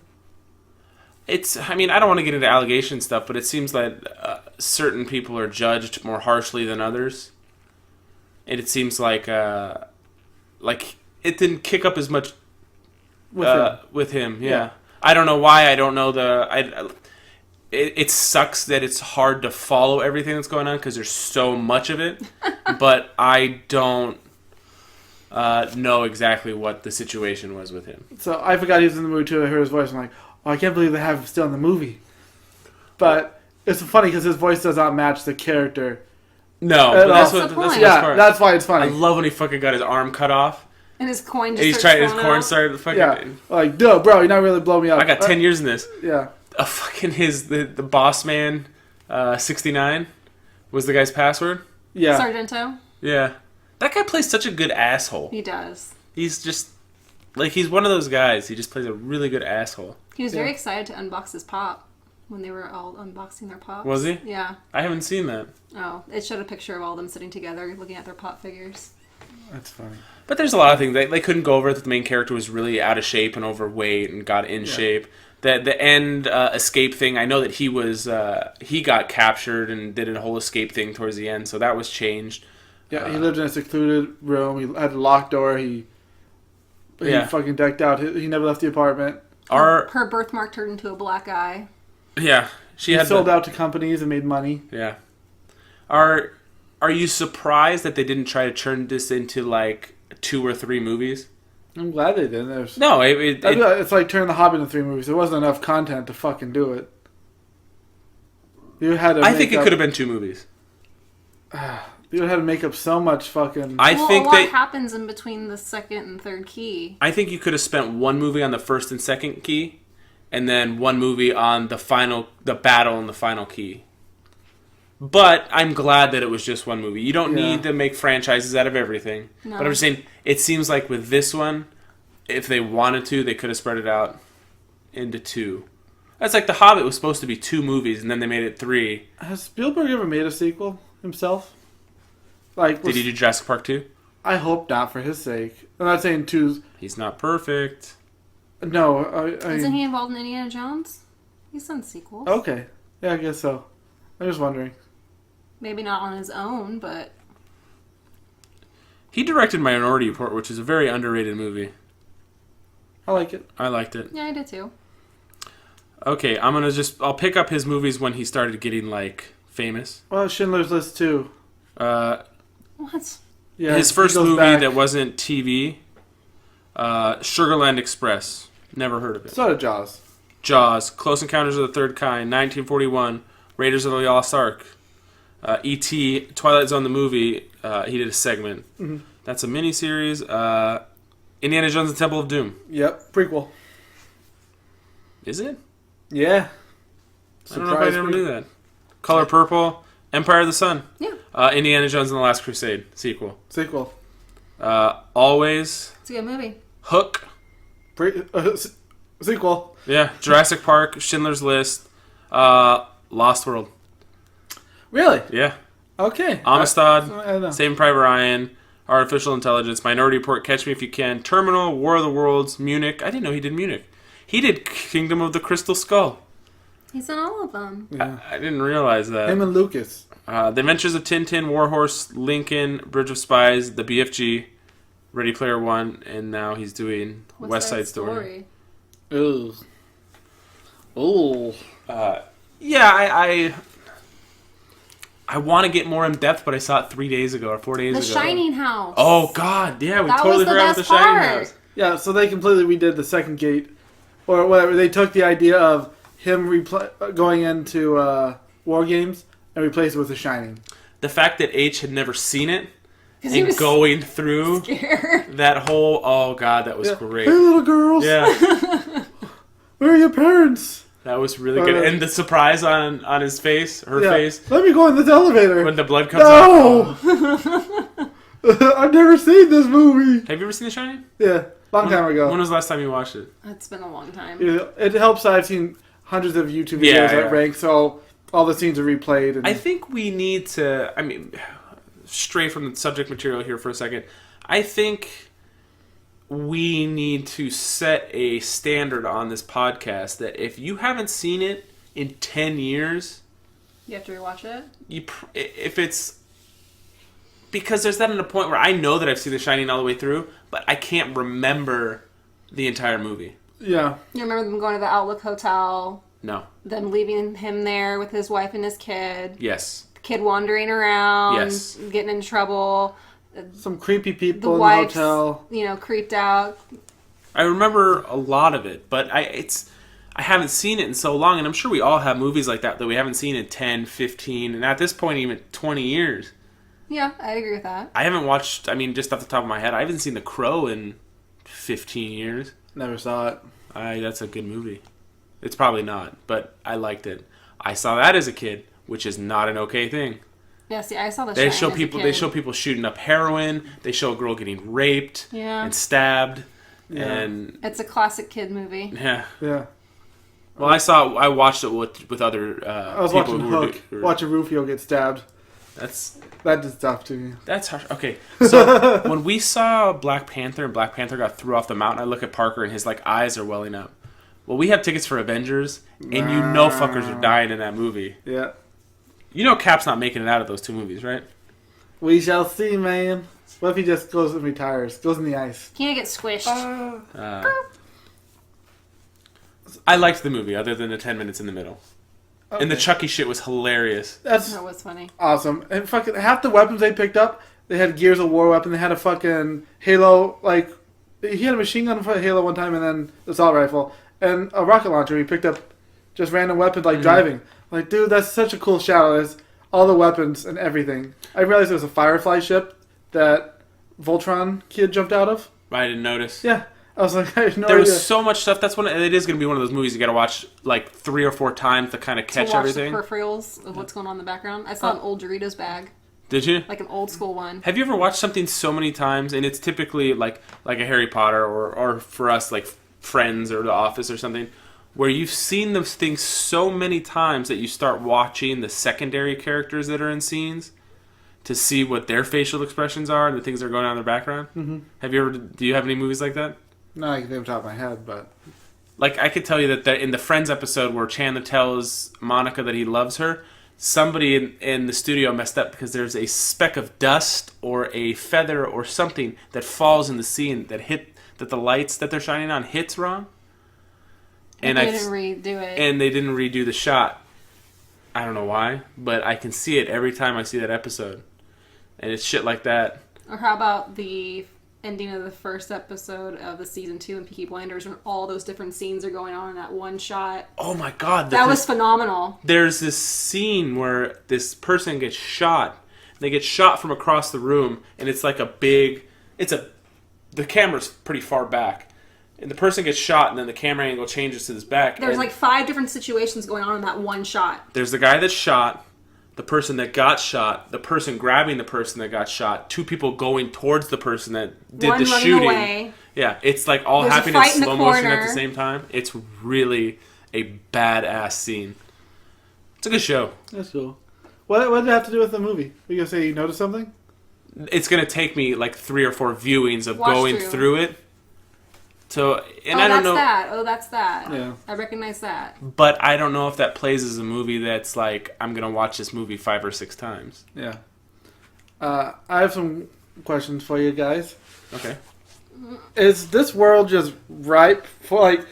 I mean, I don't want to get into allegation stuff, but it seems that certain people are judged more harshly than others, and it seems like it didn't kick up as much with him. Yeah. I don't know why. I don't know it sucks that it's hard to follow everything that's going on because there's so much of it, but I don't know exactly what the situation was with him. So I forgot he was in the movie too. I heard his voice. I'm like, oh, I can't believe they have him still in the movie. But it's funny because his voice does not match the character. No, At but that's all. what That's the that's point. the best Yeah, part. that's why it's I funny. love when he fucking got his arm cut off. And his coin just And he's starts trying his falling corn out. started to fucking. Yeah, like, duh, bro, you're not really blowing me up. I got 10 years in this. Yeah, A fucking the boss man, 69, was the guy's password. yeah. Sargento. Yeah, that guy plays such a good asshole. He does. He's just like he's one of those guys. He just plays a really good asshole. He was Yeah. very excited to unbox his pop when they were all unboxing their pops. Was he? Yeah. I haven't seen that. Oh, it showed a picture of all of them sitting together looking at their pop figures. That's funny. But there's a lot of things they couldn't go over that the main character was really out of shape and overweight and got in shape. The end escape thing, I know that he got captured and did a whole escape thing towards the end, so that was changed. Yeah, he lived in a secluded room. He had a locked door. He fucking decked out. He never left the apartment. Her birthmark turned into a black eye. She He had sold out to companies and made money. Yeah. Are you surprised that they didn't try to turn this into like 2 or 3 movies? I'm glad they didn't. No, It's like turning The Hobbit into 3 movies. There wasn't enough content to fucking do it. You had to. I think it could have been 2 movies. You had to make up so much fucking. I Well, think a lot they. happens in between the second and third key. I think you could have spent 1 movie on the first and second key, and then 1 movie on the battle in the final key. But I'm glad that it was just 1 movie. You don't need to make franchises out of everything. No. But I'm just saying, it seems like with this one, if they wanted to, they could have spread it out into 2. That's like The Hobbit was supposed to be 2 movies, and then they made it 3. Has Spielberg ever made a sequel himself? Like, Did he do Jurassic Park 2? I hope not for his sake. I'm not saying 2's. He's not perfect. No, Isn't he involved in Indiana Jones? He's done sequels. Okay. Yeah, I guess so. I'm just wondering. Maybe not on his own, but He directed Minority Report, which is a very underrated movie. I like it. I liked it. yeah, I did too. Okay, I'll pick up his movies when he started getting, like, famous. Well, Schindler's List too. What? Yeah, His he first goes movie back. that wasn't TV, Sugarland Express. Never heard of it. So did Jaws. Jaws, Close Encounters of the Third Kind, 1941, Raiders of the Lost Ark, E.T., Twilight Zone the movie, he did a segment. Mm-hmm. That's a miniseries. Indiana Jones and the Temple of Doom. Yep, prequel. Is it? Yeah. I don't know if I ever knew that. Color Purple, Empire of the Sun. Yeah. Indiana Jones and the Last Crusade, sequel. Sequel. Always, It's a good movie. Hook. Sequel. Yeah, Jurassic Park, Schindler's List, Lost World. Really? Yeah. Okay. Amistad, I don't know. Saving Private Ryan, Artificial Intelligence, Minority Report, Catch Me If You Can, Terminal, War of the Worlds, Munich. I didn't know he did Munich. He did Kingdom of the Crystal Skull. He's in all of them. Yeah. I didn't realize that. Him and Lucas. The Adventures of Tintin, Warhorse, Lincoln, Bridge of Spies, The BFG, Ready Player One, and now he's doing West Side Story. Ooh. Ooh. Yeah, I want to get more in depth, but I saw it 3 days ago or 4 days ago. The Shining House. Oh, God. Yeah, we That totally was the forgot about best The Shining part. House. Yeah, so they completely redid the second gate. Or whatever. They took the idea of him going into War Games and replaced it with The Shining. The fact that H had never seen it He and was going through scared. that whole... Oh, God, that was great. Hey, little girls. Yeah. Where are your parents? That was really good. And the surprise on his face, her face. Let me go in this elevator. When the blood comes out. No! I've never seen this movie. Have you ever seen The Shining? Yeah, long time ago. When was the last time you watched it? It's been a long time. Yeah, it helps that I've seen hundreds of YouTube videos that rank, so all the scenes are replayed. And I think we need to... I mean, stray from the subject material here for a second. I think we need to set a standard on this podcast that if you haven't seen it in 10 years... You have to rewatch it? If it's... Because there's that in a point where I know that I've seen The Shining all the way through, but I can't remember the entire movie. Yeah. You remember them going to the Outlook Hotel? No. Them leaving him there with his wife and his kid? Yes. The kid wandering around? Yes. Getting in trouble? Some creepy The people in the wife's, hotel. creeped out? I remember a lot of it, but I haven't seen it in so long, and I'm sure we all have movies like that we haven't seen in 10, 15, and at this point even 20 years. Yeah, I agree with that. I haven't watched, just off the top of my head, I haven't seen The Crow in 15 years. Never saw it. That's a good movie. It's probably not, but I liked it. I saw that as a kid, which is not an okay thing. Yeah, see, I saw the They Shining show as a people. kid. They show people shooting up heroin. They show a girl getting raped and stabbed, and It's a classic kid movie. yeah. Yeah. Well, I watched it with other I was people watching who Hook. were Watching Rufio get stabbed. That did stuff to me. That's harsh. Okay, so when we saw Black Panther and Black Panther got threw off the mountain, I look at Parker and his eyes are welling up. Well, we have tickets for Avengers, and you know fuckers are dying in that movie. Yeah. You know Cap's not making it out of those two movies, right? We shall see, man. What if he just goes and retires? Goes in the ice. Can't get squished. I liked the movie, other than the 10 minutes in the middle. Okay. And the Chucky shit was hilarious. That was funny. Awesome. And fucking half the weapons they picked up, they had Gears of War weapon. They had a fucking Halo, he had a machine gun for a Halo one time, and then assault rifle. And a rocket launcher. He picked up just random weapons, driving. Dude, that's such a cool shout. There's all the weapons and everything. I realized it was a Firefly ship that Voltron kid jumped out of. I didn't notice. Yeah. I was like, I had no There idea. was so much stuff. That's when it is going to be one of those movies you got to watch 3 or 4 times to kind of catch everything. The peripherals of what's going on in the background. I saw an old Doritos bag. Did you? Like an old school one. Have you ever watched something so many times, and it's typically like a Harry Potter or for us Friends or The Office or something, where you've seen those things so many times that you start watching the secondary characters that are in scenes to see what their facial expressions are and the things that are going on in their background? Mm-hmm. Do you have any movies like that? No, I can think off the top of my head, but... I could tell you that in the Friends episode where Chandler tells Monica that he loves her, somebody in the studio messed up because there's a speck of dust or a feather or something that falls in the scene that the lights that they're shining on hits wrong. And they didn't redo it. And they didn't redo the shot. I don't know why, but I can see it every time I see that episode. And it's shit like that. Or how about the ending of the first episode of the season 2 in Peaky Blinders when all those different scenes are going on in that one shot? Oh my god. That was phenomenal. There's this scene where this person gets shot. They get shot from across the room, and it's like the camera's pretty far back. And the person gets shot, and then the camera angle changes to this back. There's 5 different situations going on in that one shot. There's the guy that's shot, the person that got shot, the person grabbing the person that got shot, 2 people going towards the person that did one the running shooting. Away. Yeah, it's all There's happening a in fight in the slow motion at corner. the same time. It's really a badass scene. It's a good show. That's cool. What did it have to do with the movie? Were you going to say you noticed something? It's going to take me 3 or 4 viewings of Watch going through it So, and I don't know. That's that. Yeah. I recognize that. But I don't know if that plays as a movie that's like, I'm going to watch this movie 5 or 6 times. Yeah. I have some questions for you guys. Okay. Is this world just ripe for, like...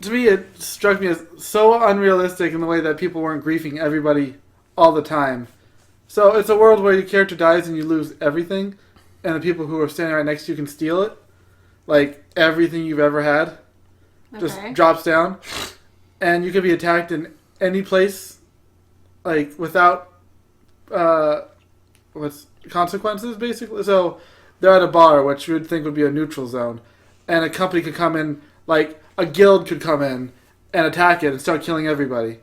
to me, it struck me as so unrealistic in the way that people weren't griefing everybody all the time. So it's a world where your character dies and you lose everything, and the people who are standing right next to you can steal it. Like, everything you've ever had just drops down. And you can be attacked in any place, like, without consequences, basically. So they're at a bar, which you would think would be a neutral zone, and a company could come in, like, a guild could come in and attack it and start killing everybody.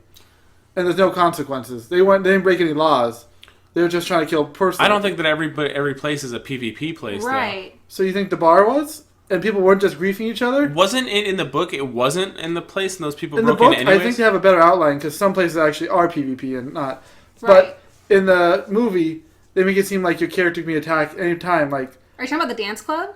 And there's no consequences. They didn't break any laws. They were just trying to kill persons. I don't think that every place is a PvP place, right. though. So you think the bar was? And people weren't just griefing each other? Wasn't it in the book? It wasn't in the place, and those people in broke the book, in anyways? I think they have a better outline, because some places actually are PvP and not. Right. But in the movie, they make it seem like your character can be attacked any time. Like, Are you talking about the dance club?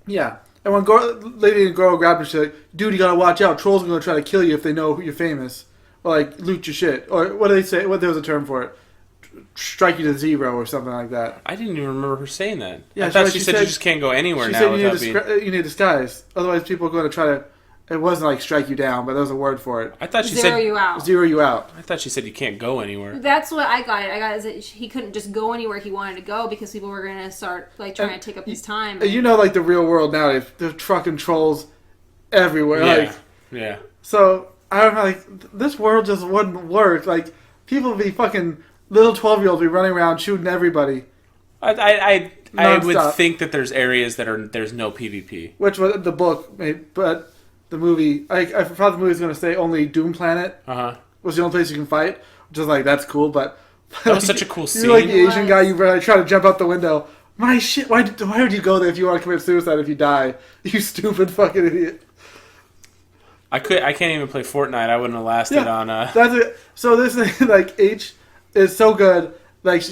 yeah. And when Lady and Girl grabbed her, she's like, dude, you gotta watch out. Trolls are gonna try to kill you if they know you're famous. Or, like, loot your shit. Or what do they say? There was a term for it. Strike you to 0 or something like that. I didn't even remember her saying that. Yeah, I thought she said you just can't go anywhere she now said without being... you need disguise. Otherwise, people are going to try to... It wasn't like strike you down, but there was a word for it. I thought she Zero said... you out. Zero you out. I thought she said you can't go anywhere. That's what I got. I got is that he couldn't just go anywhere he wanted to go because people were going to start like trying to take up his time. You know, like the real world now, they're trucking trolls everywhere. Yeah. Like, Yeah. so, I don't know, like, this world just wouldn't work. Like, people would be fucking... Little 12-year-olds be running around shooting everybody. I Non-stop. would think that there's areas that there's no PvP. Which was the book made, but the movie... I thought the movie was going to say only Doom Planet was the only place you can fight. Which is like, that's cool, but... That was such a cool scene. You're like the Asian guy, you try to jump out the window. My shit, why would you go there if you want to commit suicide if you die? You stupid fucking idiot. I can't even play Fortnite. I wouldn't have lasted on... That's it. So this thing, like, H is so good. Like,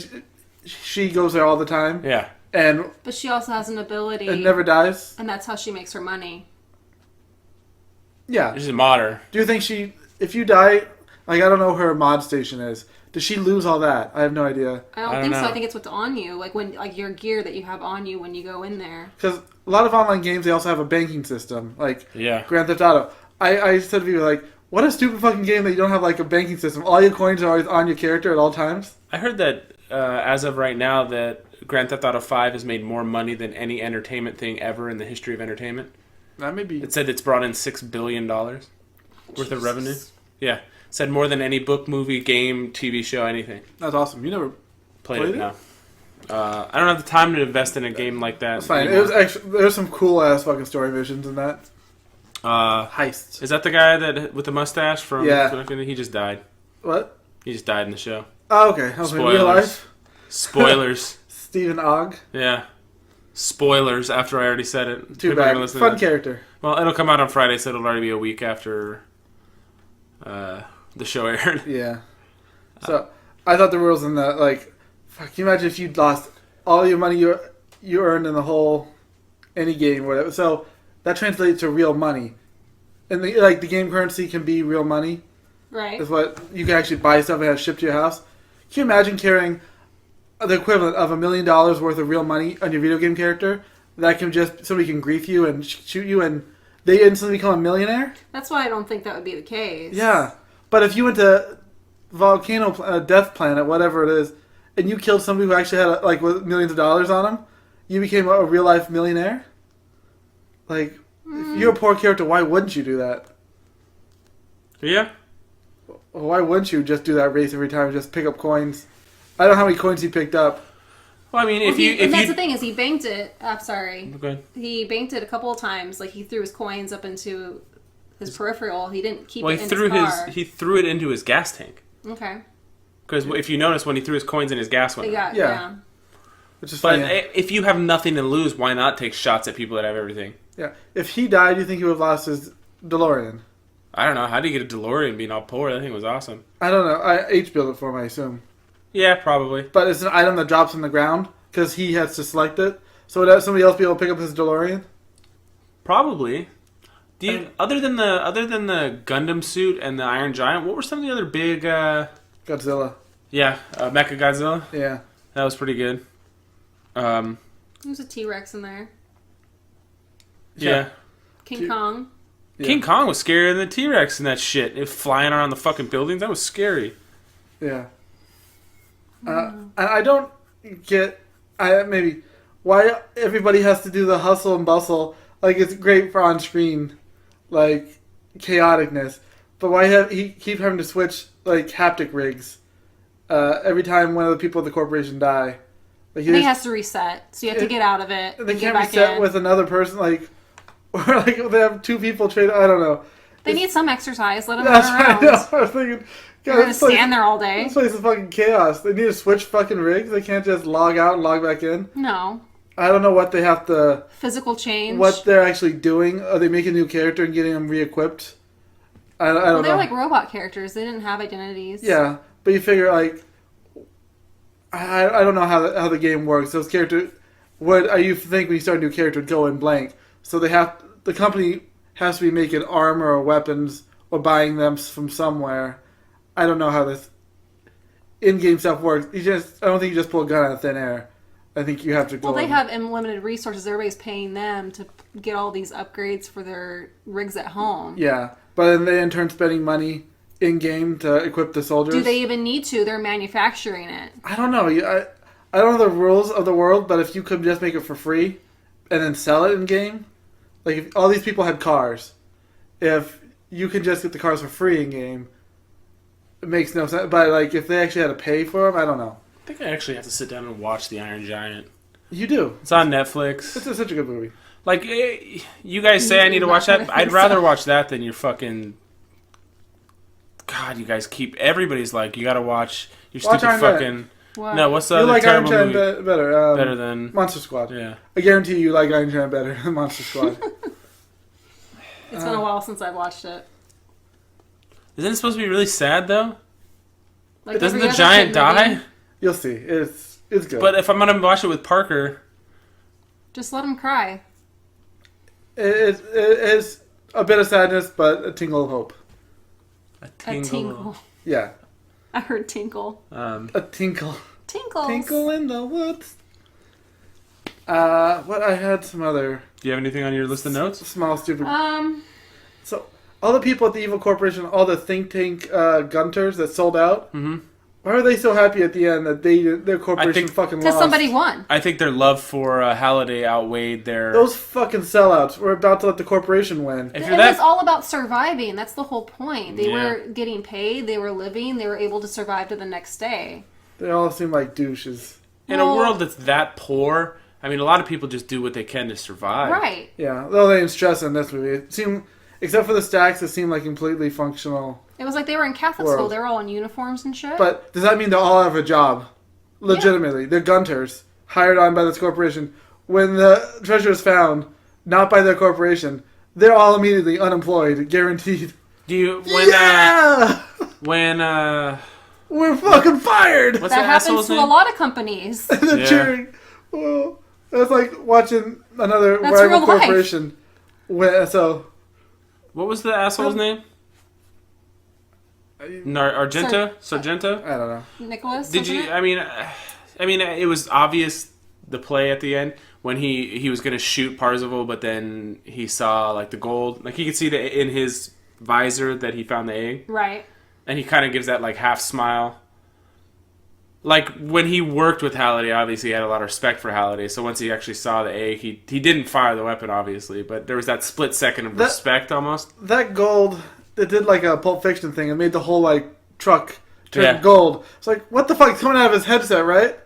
she goes there all the time. Yeah. But she also has an ability. It never dies. And that's how she makes her money. Yeah. She's a modder. Do you think if you die, like, I don't know where her mod station is. Does she lose all that? I have no idea. I don't think so. I think it's what's on you. Like, your gear that you have on you when you go in there. Because a lot of online games, they also have a banking system. Like, Yeah. Grand Theft Auto. I said to people, like, what a stupid fucking game that you don't have, like, a banking system. All your coins are always on your character at all times. I heard that as of right now that Grand Theft Auto 5 has made more money than any entertainment thing ever in the history of entertainment. That may be... It said it's brought in $6 billion worth of revenue. Yeah. It said more than any book, movie, game, TV show, anything. That's awesome. You never played it? No. I don't have the time to invest in a game like that. That's fine. It was actually, there's some cool-ass fucking story missions in that. Heists. Is that the guy that with the mustache from... Yeah. He just died. What? He just died in the show. Oh, okay. I was in real life. Spoilers. Stephen Ogg. Yeah. Spoilers after I already said it. Too bad. Fun character. Well, it'll come out on Friday, so it'll already be a week after the show aired. Yeah. So, I thought the rules in that, like... Fuck, can you imagine if you'd lost all your money you earned in the whole... Any game or whatever. So, that translates to real money. And, the game currency can be real money. Right. Is what you can actually buy stuff and have it shipped to your house. Can you imagine carrying the equivalent of $1 million worth of real money on your video game character? That can just somebody can grief you and shoot you, and they instantly become a millionaire. That's why I don't think that would be the case. Yeah, but if you went to Volcano Death Planet, whatever it is, and you killed somebody who actually had like with millions of dollars on them, you became a real life millionaire. Like, if you're a poor character, why wouldn't you do that? Yeah. Why wouldn't you just do that race every time and just pick up coins? I don't know how many coins he picked up. Well, I mean, that's the thing is he banked it. I'm sorry. Okay. He banked it a couple of times. Like he threw his coins up into his peripheral. He didn't keep it in his car. He threw it into his gas tank. Okay. Because if you notice, when he threw his coins in, his gas went up. Yeah. Which is but funny. if you have nothing to lose, why not take shots at people that have everything? Yeah. If he died, you think he would have lost his DeLorean? I don't know. How do you get a DeLorean being all poor? That thing was awesome. I don't know. H built it for him, I assume. Yeah, probably. But it's an item that drops on the ground because he has to select it. So would somebody else be able to pick up his DeLorean? Probably. Other than the Gundam suit and the Iron Giant, what were some of the other big? Godzilla. Yeah, Mecha Godzilla. Yeah, that was pretty good. There's a T-Rex in there. Yeah. King Kong. Yeah. King Kong was scarier than the T-Rex and that shit. It flying around the fucking buildings. That was scary. Yeah. I don't get maybe why everybody has to do the hustle and bustle. Like, it's great for on screen, like, chaoticness. But why keep having to switch, like, haptic rigs every time one of the people at the corporation die? Like, he has to reset, so you have to get out of it. They and can't get back reset in. with another person, like, or like they have two people trade. I don't know. They need some exercise. Let them That's run right. around. I was thinking, They're going to stand there all day. This place is fucking chaos. They need to switch fucking rigs. They can't just log out and log back in. No. I don't know what they have to... Physical change. What they're actually doing. Are they making a new character and getting them re-equipped? I don't know. They're like robot characters. They didn't have identities. Yeah, but you figure, like... I don't know how the game works. Those characters... What are you think when you start a new character go in blank? So the company has to be making armor or weapons or buying them from somewhere. I don't know how this in-game stuff works. I don't think you just pull a gun out of thin air. I think you have to go... Well, they have unlimited resources. Everybody's paying them to get all these upgrades for their rigs at home. Yeah, but then they in turn spending money in-game to equip the soldiers. Do they even need to? They're manufacturing it. I don't know. I don't know the rules of the world, but if you could just make it for free and then sell it in-game... Like, if all these people had cars, if you can just get the cars for free in-game, it makes no sense. But, like, if they actually had to pay for them, I don't know. I think I actually have to sit down and watch The Iron Giant. You do. It's on Netflix. It's such a good movie. Like, you guys say I need to watch that. I'd rather watch that than your fucking... God, you guys keep... Everybody's like, you gotta watch your stupid Iron fucking... What? No, what's the You other like Iron terrible Giant movie? better. Better than... Monster Squad. Yeah. I guarantee you like Iron Giant better than Monster Squad. It's been a while since I've watched it. Isn't it supposed to be really sad, though? Like Doesn't every the other giant kid movie. die? You'll see. It's good. But if I'm gonna watch it with Parker... Just let him cry. It is a bit of sadness, but a tingle of hope. A A tinkle. Yeah. I heard tinkle. A tinkle. Tinkles. Tinkle in the woods. What I had some other Do you have anything on your list of notes? small stupid. Um, So all the people at the Evil Corporation, all the think tank gunters that sold out. Mm-hmm. Why are they so happy at the end that their corporation fucking because lost? somebody won. I think their love for Halliday outweighed their... Those fucking sellouts were about to let the corporation win. If It you're that... was all about surviving. That's the whole point. They Yeah. were getting paid. They were living. They were able to survive to the next day. They all seem like douches. In a world that's that poor, I mean, a lot of people just do what they can to survive. Right. Yeah, though they didn't stress in this movie. It seemed, except for the stacks, it seemed like completely functional. It was like they were in Catholic World. school. They were all in uniforms and shit. But does that mean they all have a job? Legitimately. They're gunters, hired on by this corporation. When the treasure is found, not by their corporation, they're all immediately unemployed, guaranteed. Do you... Yeah! We're fucking fired! What's that happens asshole's to name? a lot of companies. And they're Yeah. cheering. Oh, that's like watching another That's rival real life. corporation. So... What was the asshole's name? Argento? Sargento? I don't know. Nicholas. Did you... I mean, it was obvious, the play at the end, when he was going to shoot Parzival, but then he saw, like, the gold. Like, he could see in his visor that he found the egg. Right. And he kind of gives that, like, half smile. Like, when he worked with Halliday, obviously he had a lot of respect for Halliday, so once he actually saw the egg, he didn't fire the weapon, obviously, but there was that split second of respect, almost. That gold, it did like a Pulp Fiction thing. It made the whole, like, truck turn gold. It's like, what the fuck is coming out of his headset, right?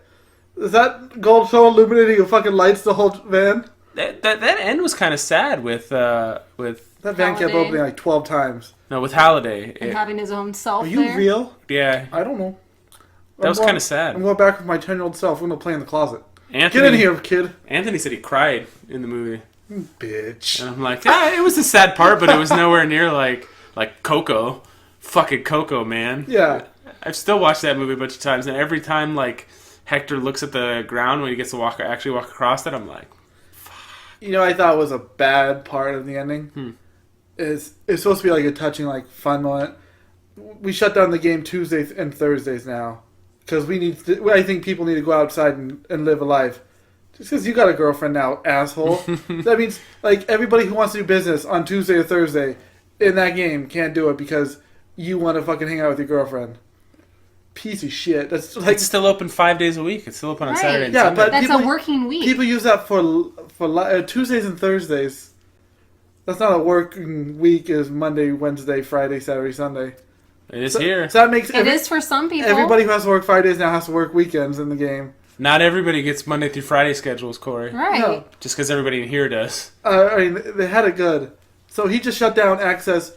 Is that gold so illuminating it fucking lights the whole van? That end was kind of sad with That van kept Halliday. opening like 12 times. No, with Halliday. And having his own self Are you there. real? Yeah, I don't know. that was kind of sad. I'm going back with my 10-year-old self. We're going to play in the closet. Anthony, Get in here, kid. Anthony said he cried in the movie. Bitch. And I'm like, yeah, it was a sad part, but it was nowhere near like Coco. Fucking Coco, man. Yeah. I've still watched that movie a bunch of times, and every time, like, Hector looks at the ground when he gets to actually walk across it, I'm like... You know, I thought was a bad part of the ending. is it's supposed to be like a touching, like fun moment. We shut down the game Tuesdays and Thursdays now because I think people need to go outside and live a life. Just because you got a girlfriend now, asshole. That means like everybody who wants to do business on Tuesday or Thursday in that game can't do it because you want to fucking hang out with your girlfriend. Piece of shit. That's like it's still open 5 days a week. It's still open on Saturday and yeah, Sunday. but That's people, a working week. People use that for Tuesdays and Thursdays. That's not a working week. Is Monday, Wednesday, Friday, Saturday, Sunday. It is here. So that makes it is for some people. Everybody who has to work 5 days now has to work weekends in the game. Not everybody gets Monday through Friday schedules, Corey. Right. No. Just because everybody in here does. I mean, they had it good. So he just shut down access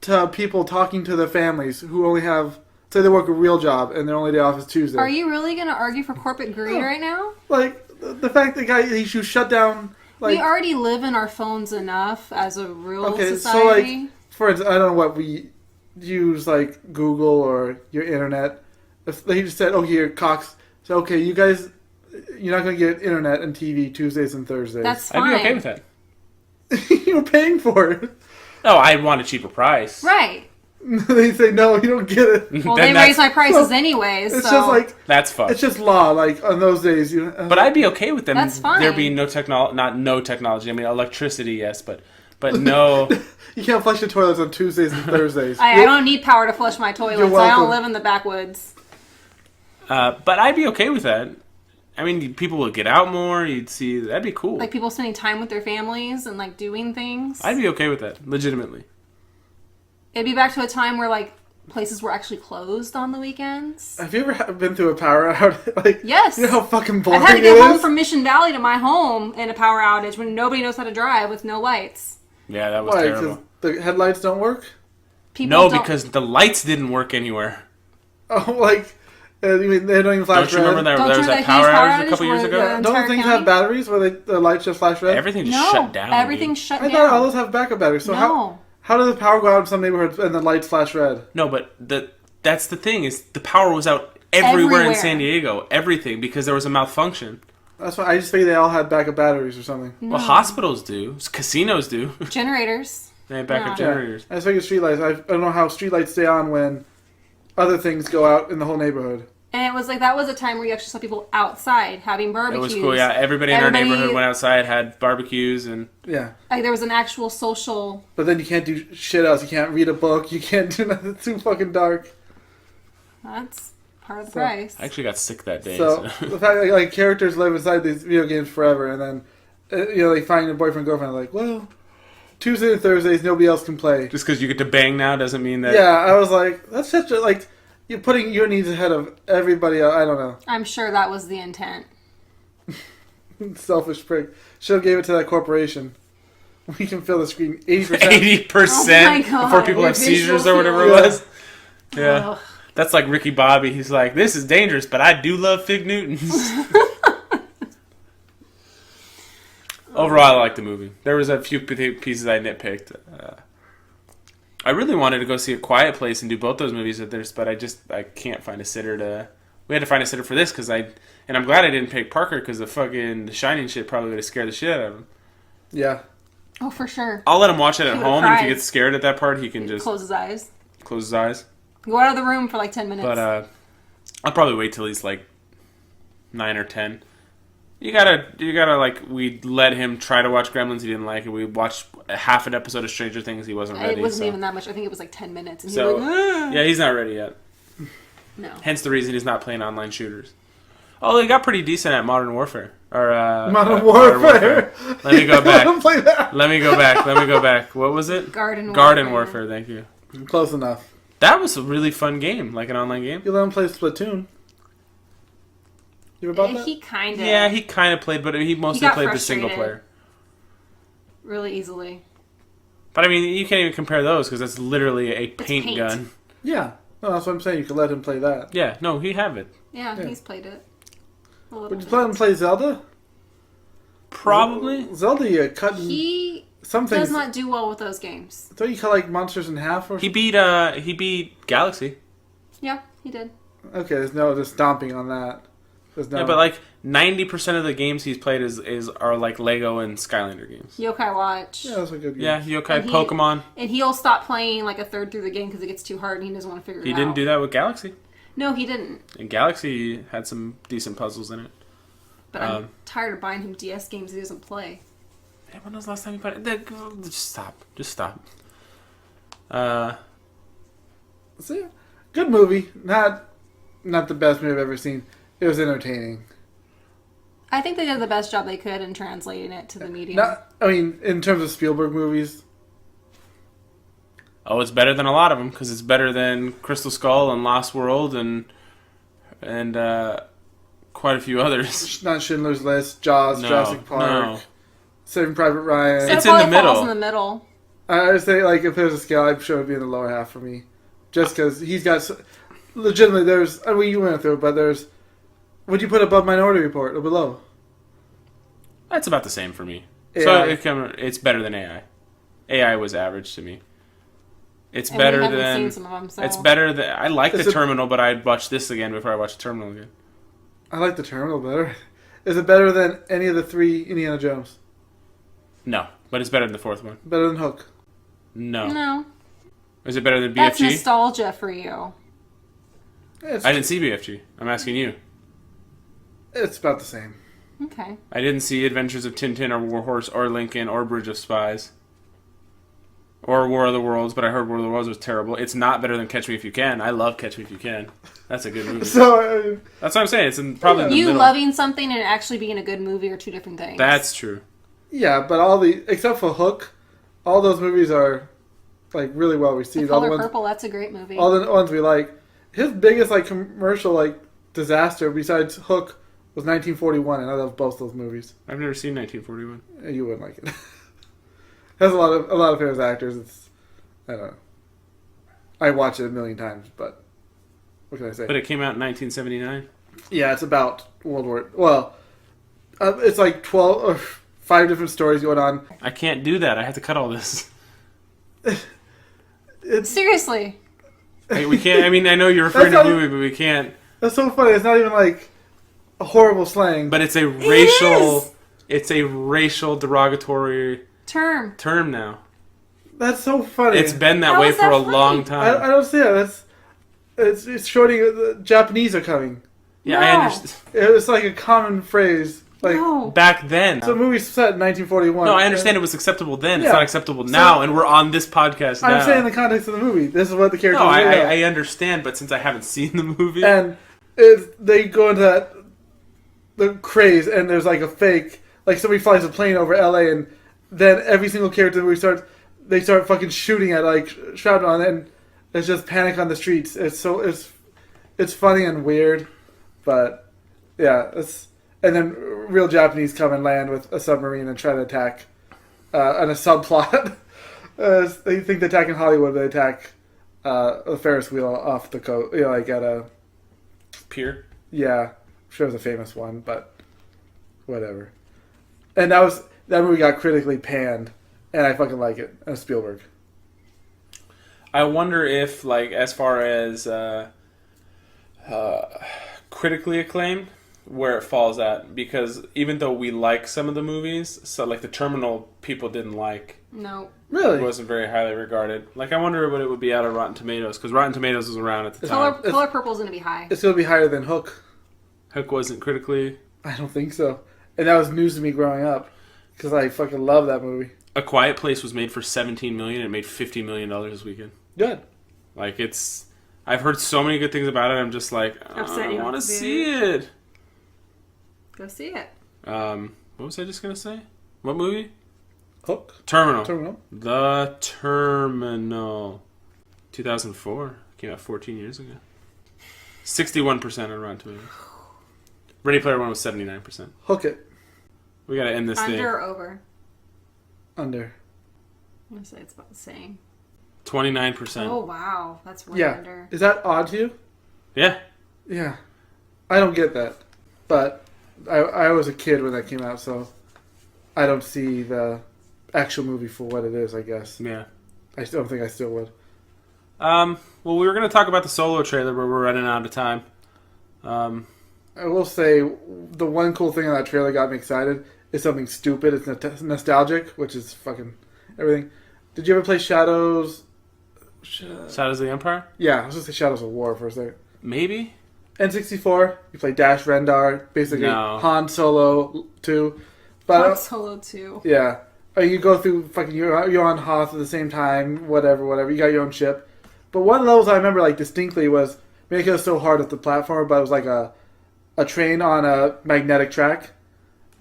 to people talking to their families who only have, say they work a real job and their only day off is Tuesday. Are you really going to argue for corporate greed right now? Like, the fact that he should shut down... Like, we already live in our phones enough as a real society. So, like, for instance, I don't know what we use, like, Google or your internet. If they just said, oh, here, Cox... So, okay, you guys, you're not going to get internet and TV Tuesdays and Thursdays. That's fine. I'd be okay with that. You're paying for it. No, I want a cheaper price. Right. They say, no, you don't get it. Well, they raise my prices anyways, It's so... just like... That's fun. It's just law, like, on those days. But I'd be okay with them. That's fine. There being no technology, not no technology. I mean, electricity, yes, but no... You can't flush your toilets on Tuesdays and Thursdays. I don't need power to flush my toilets. I welcome. don't live in the backwoods. But I'd be okay with that. I mean, people would get out more. You'd see... That'd be cool. Like, people spending time with their families and, like, doing things. I'd be okay with that, legitimately. It'd be back to a time where, like, places were actually closed on the weekends. Have you ever been through a power outage? Like, Yes. You know how fucking boring I've had to it get home is? from Mission Valley to my home in a power outage when nobody knows how to drive with no lights. Yeah, that was Why? terrible. Because the headlights don't work? No, because the lights didn't work anywhere. Oh, like... you mean they don't even flash Don't you red? remember Don't there you was remember that that huge power power outage a couple outage years where ago? the- Don't entire things county? have batteries where the lights just flash red? Everything just No, shut down. everything's shut I down. thought all those have backup batteries. So No. how do the power go out in some neighborhoods and the lights flash red? No, but that's the thing is the power was out everywhere in Everywhere. San Diego. Everything, because there was a malfunction. That's why I just figured they all had backup batteries or something. No. Well, hospitals do. Casinos do. Generators. They have backup Yeah. generators. I just figured streetlights. I don't know how streetlights stay on when other things go out in the whole neighborhood. And it was like, that was a time where you actually saw people outside having It barbecues. was cool, yeah. Everybody in our neighborhood went outside, had barbecues, and... Yeah. Like, there was an actual social... But then you can't do shit else. You can't read a book. You can't do nothing. It's too fucking dark. That's part of the price. I actually got sick that day. So the fact that like characters live inside these video games forever, and then they find a boyfriend girlfriend, like, well, Tuesdays and Thursdays nobody else can play. Just because you get to bang now doesn't mean that... Yeah, I was like, that's such a like you're putting your needs ahead of everybody else. I don't know. I'm sure that was the intent. Selfish prick. Should have gave it to that corporation. We can fill the screen 80%. 80% Oh my God. before people Your have seizures visual or whatever it field. was. Yeah. Ugh. That's like Ricky Bobby. He's like, this is dangerous, but I do love Fig Newtons. Overall, I like the movie. There was a few pieces I nitpicked. I really wanted to go see A Quiet Place and do both those movies, but I can't find a sitter to... We had to find a sitter for this, and I'm glad I didn't pick Parker, because The Shining shit probably would have scared the shit out of him. Yeah. Oh, for sure. I'll let him watch it at He home, would've and if he cried. gets scared at that part, he can just Close his eyes. close his eyes. Go out of the room for like 10 minutes. But I'll probably wait till he's like 9 or 10. You gotta like, we let him try to watch Gremlins. He didn't like it. We watched half an episode of Stranger Things. He wasn't ready. It wasn't so. even that much. I think it was like 10 minutes. And he So was like, "Ah." yeah, he's not ready yet. No. Hence the reason he's not playing online shooters. Oh, he got pretty decent at Modern Warfare. Or Modern Warfare. Let me go back. Don't play that. Let me go back. What was it? Garden Warfare. Thank you. Close enough. That was a really fun game, like an online game. You let him play Splatoon. You ever bought that? He kind of. Yeah, he kind of played, but he mostly got played the single frustrated. player. Really easily. But I mean, you can't even compare those because that's literally a paint paint. gun. Yeah. No, that's what I'm saying. You could let him play that. Yeah, no, he have it. Yeah, Yeah. he's played it. A little Would you bit. let him play Zelda? Probably. Zelda, you cut He some things. does not do well with those games. Don't you cut like monsters in half or He beat Galaxy. Yeah, he did. Okay, there's no stomping on that. There's no. Yeah, but like 90% of the games he's played are like Lego and Skylander games. Yokai Watch. Yeah, that's a good game. Yeah, Yokai, Pokemon. And he'll stop playing like a third through the game because it gets too hard and he doesn't want to figure it out. He didn't do that with Galaxy. No, he didn't. And Galaxy had some decent puzzles in it. But I'm tired of buying him DS games he doesn't play. Hey, when was the last time you played it? Just stop. Just stop. So, yeah, good movie. Not the best movie I've ever seen. It was entertaining. I think they did the best job they could in translating it to the medium. In terms of Spielberg movies. Oh, it's better than a lot of them because it's better than Crystal Skull and Lost World and quite a few others. Not Schindler's List, Jaws, Jurassic Park, Saving Private Ryan. So it's it in the middle. falls in the middle. I would say, like, if there's a scale, I'm sure it would be in the lower half for me. Just because he's got... legitimately, you went through it, but there's... Would you put above Minority Report or below? That's about the same for me. AI. So it's better than AI. AI was average to me. It's And better we haven't than... seen some of them, so. It's better than... I like Is The it- Terminal, but I'd watch this again before I watch The Terminal again. I like The Terminal better. Is it better than any of the 3 Indiana Jones? No, but it's better than the fourth one. Better than Hook? No. No. Is it better than That's BFG? nostalgia for you. I didn't see BFG. I'm asking you. It's about the same. Okay. I didn't see Adventures of Tintin or Warhorse or Lincoln or Bridge of Spies. Or War of the Worlds, but I heard War of the Worlds was terrible. It's not better than Catch Me If You Can. I love Catch Me If You Can. That's a good movie. So, That's what I'm saying. It's probably in the You middle. loving something and it actually being a good movie are two different things. That's true. yeah, but except for Hook, all those movies are, like, really well The received. All Color the ones, Purple, that's a great movie. all the ones we like. His biggest, like, commercial, like, disaster besides Hook was 1941, and I love both those movies. I've never seen 1941. You wouldn't like it. Has a lot of famous actors. It's, I don't know. I watch it a million times, but what can I say? But it came out in 1979. Yeah, it's about World War. Well, it's like 12 or 5 different stories going on. I can't do that. I have to cut all this. Seriously. Like, we can't. I mean, I know you're referring to That's a not movie, but we can't. That's so funny. It's not even like a horrible slang. But it's a racial. is! It's a racial derogatory Term. term now. That's so funny. It's been that How way is for that a funny? long I time. don't see it. It's shorting. The Japanese are coming. Yeah, No. I understand. It's like a common phrase. Like No. Back then. the movie's set in 1941. No, I understand it was acceptable then. It's Yeah. not acceptable now, and we're on this podcast now. I'm saying in the context of the movie. This is what the characters No, are. I understand, but since I haven't seen the movie, And they go into the craze, and there's like a fake, like somebody flies a plane over LA, and then every single character in the movie they start fucking shooting at like shrapnel, and there's just panic on the streets. It's funny and weird, but yeah, and then real Japanese come and land with a submarine and try to attack, and a subplot. They think they attack in Hollywood, they attack a Ferris wheel off the coast, like at a. Pier. Yeah, I'm sure it was a famous one, but whatever. And that movie got critically panned, and I fucking like it. And Spielberg. I wonder if, like, as far as critically acclaimed, where it falls at, because even though we like some of the movies, so like The Terminal, people didn't like. No. Really? It wasn't very highly regarded. Like, I wonder what it would be out of Rotten Tomatoes, because Rotten Tomatoes was around at the time. Color Purple's going to be high. It's going to be higher than Hook. Hook wasn't critically. I don't think so. And that was news to me growing up, because I fucking love that movie. A Quiet Place was made for $17 million. It made $50 million this weekend. Good. Like, it's... I've heard so many good things about it. I'm just like, Upset I you want to don't see see it. Go see it. What was I just going to say? What movie? Hook. Terminal. Terminal. The Terminal. 2004. Came out 14 years ago. 61% on Rotten Tomatoes. Ready Player One was 79%. Hook it. We got to end this Under thing. or over? Under. I'm going to say it's about the same. 29%. Oh, wow. That's way Yeah. under. Is that odd to you? Yeah. Yeah. I don't get that. But I was a kid when that came out, so I don't see the actual movie for what it is, I guess. Yeah. I don't think I still would. Well, we were going to talk about the Solo trailer, but we're running out of time. I will say the one cool thing on that trailer got me excited is something stupid. It's nostalgic, which is fucking everything. Did you ever play Shadows? Shadows of the Empire? Yeah, I was going to say Shadows of War for a second. Maybe? N64, you play Dash Rendar, basically Han Solo 2. But, Han Solo 2. Yeah. You go through fucking, you're on Hoth at the same time, whatever. You got your own ship. But one of those I remember like distinctly was, maybe it was so hard at the platform, but it was like a train on a magnetic track.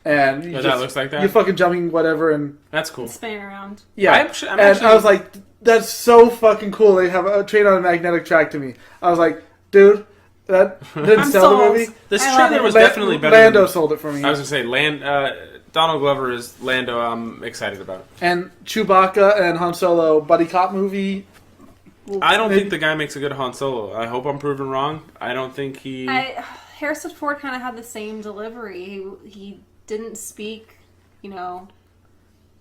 And you that looks like that? You're fucking jumping whatever and... That's cool. Spinning around. Yeah. I'm and I was like, that's so fucking cool. They have a train on a magnetic track to me. I was like, dude, that didn't sell sold. the movie. This trailer was definitely better. Lando sold it for me. I was going to say, Donald Glover is Lando. I'm excited about. And Chewbacca and Han Solo buddy cop movie. I don't think the guy makes a good Han Solo. I hope I'm proven wrong. I don't think he... Harrison Ford kind of had the same delivery. He didn't speak,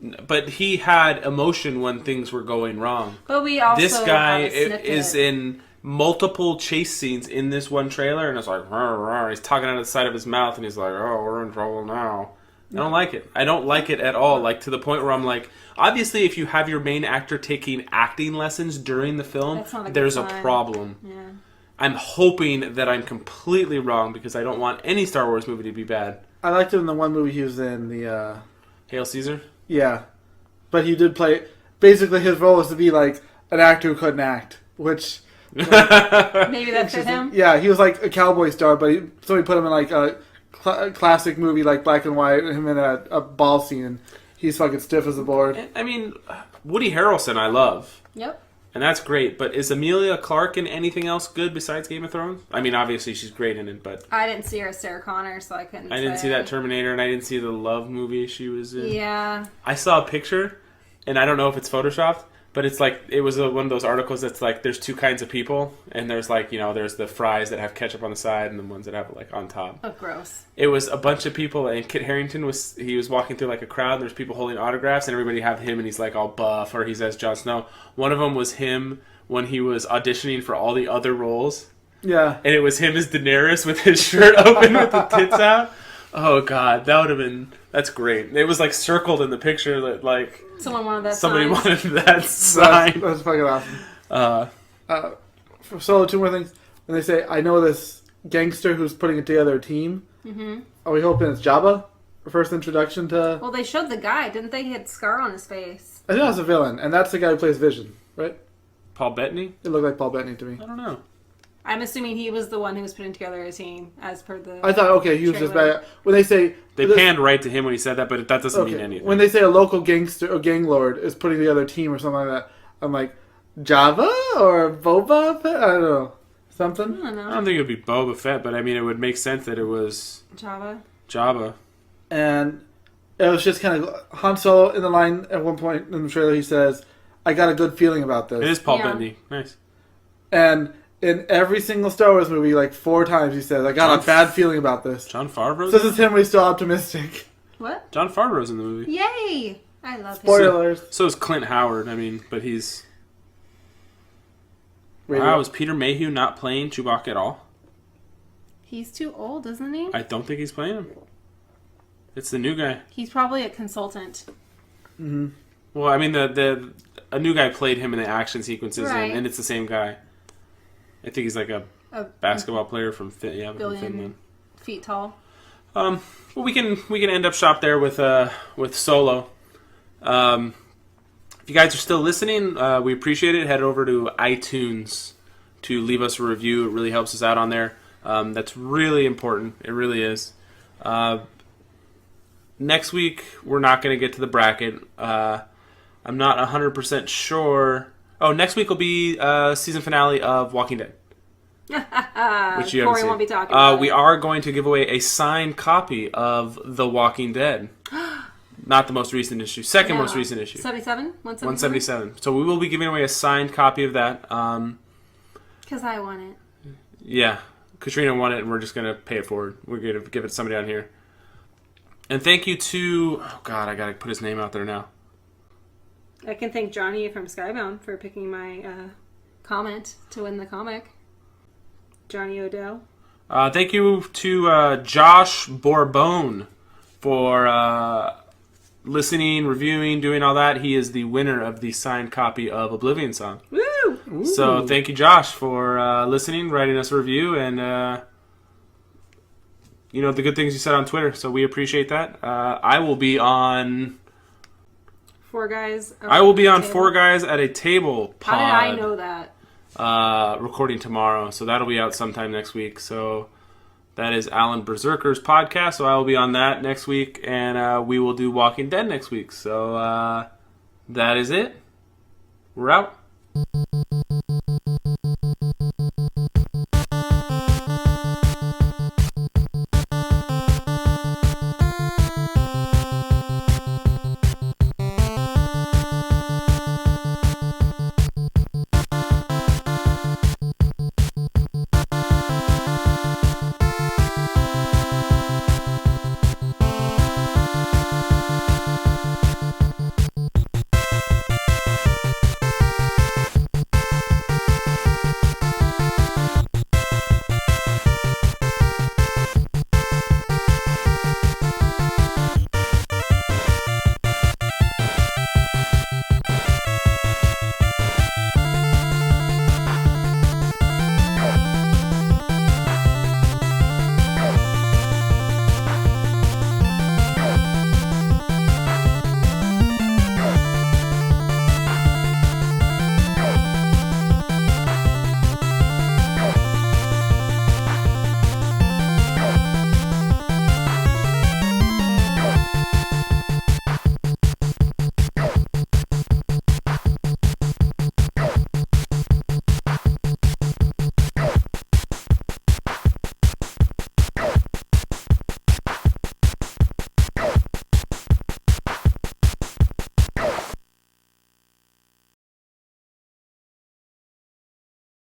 But he had emotion when things were going wrong. But we also this guy have a snippet. is in multiple chase scenes in this one trailer, and it's like, rawr, rawr. He's talking out of the side of his mouth, and he's like, oh, we're in trouble now. I don't like it. I don't like it at all. Like, to the point where I'm like, obviously, if you have your main actor taking acting lessons during the film, there's a problem. Yeah. I'm hoping that I'm completely wrong because I don't want any Star Wars movie to be bad. I liked him in the one movie he was in, the... Hail Caesar? Yeah. But he did play... Basically, his role was to be, like, an actor who couldn't act, which... Maybe that fit him? Yeah, he was, like, a cowboy star, but somebody put him in, like, a classic movie, like, black and white, and him in a ball scene, and he's fucking stiff as a board. I mean, Woody Harrelson I love. Yep. And that's great, but is Emilia Clarke in anything else good besides Game of Thrones? I mean, obviously she's great in it, but... I didn't see her as Sarah Connor, so I couldn't I didn't see that Terminator, and I didn't see the Love movie she was in. Yeah. I saw a picture, and I don't know if it's photoshopped, but it's like, it was one of those articles that's like, there's two kinds of people, and there's like, there's the fries that have ketchup on the side, and the ones that have it like on top. Oh, gross. It was a bunch of people, and Kit Harington was walking through like a crowd, and there's people holding autographs, and everybody have him, and he's like all buff, or he's as Jon Snow. One of them was him when he was auditioning for all the other roles. Yeah. And it was him as Daenerys with his shirt open with the tits out. Oh, God. That would have been... That's great. It was, like, circled in the picture that, like... Someone wanted that Somebody sign. wanted that sign. That's fucking awesome. For Solo, two more things. When they say, I know this gangster who's putting together a team, are we hoping it's Jabba? First introduction to... Well, they showed the guy, didn't they? He had a scar on his face. I think that's a villain, and that's the guy who plays Vision, right? Paul Bettany? It looked like Paul Bettany to me. I don't know. I'm assuming he was the one who was putting together a team, as per the... I thought, okay, he was just bad. When they say... They panned right to him when he said that, but that doesn't mean anything. When they say a local gangster or gang lord is putting together a team or something like that, I'm like, Java or Boba Fett? I don't know. Something? I don't know. I don't think it would be Boba Fett, but I mean, it would make sense that it was... Jabba. And it was just kind of... Han Solo in the line at one point in the trailer, he says, I got a good feeling about this. It is Paul Bettany. Nice. And in every single Star Wars movie, like 4 times, he says, I got a bad feeling about this. Jon Favreau? So this is him when he's still optimistic. What? Jon Favreau's in the movie. Yay! I love him. Spoilers. So is Clint Howard. I mean, but he's... Radio. Wow, is Peter Mayhew not playing Chewbacca at all? He's too old, isn't he? I don't think he's playing him. It's the new guy. He's probably a consultant. Mm-hmm. Well, I mean, a new guy played him in the action sequences, Right. and it's the same guy. I think he's like a basketball player from Finland. Billion feet tall. Well, we can end up shop there with Solo. If you guys are still listening, we appreciate it. Head over to iTunes to leave us a review. It really helps us out on there. That's really important. It really is. Next week, we're not going to get to the bracket. I'm not 100% sure. Oh, next week will be season finale of Walking Dead. Which you Corey won't be talking about. We are going to give away a signed copy of The Walking Dead. Not the most recent issue. Second most recent issue. 77? 177. So we will be giving away a signed copy of that. Because I want it. Yeah. Katrina won it, and we're just going to pay it forward. We're going to give it to somebody on here. And thank you to... Oh, God, I got to put his name out there now. I can thank Johnny from Skybound for picking my comment to win the comic. Johnny Odell. Thank you to Josh Bourbon for listening, reviewing, doing all that. He is the winner of the signed copy of Oblivion Song. Woo! Ooh. So thank you, Josh, for listening, writing us a review, and the good things you said on Twitter. So we appreciate that. I will be on Four Guys. I will be on Four Guys at a Table pod. How did I know that? Recording tomorrow, so that'll be out sometime next week. So that is Alan Berserker's podcast, so I will be on that next week, and we will do Walking Dead next week. So that is it. We're out.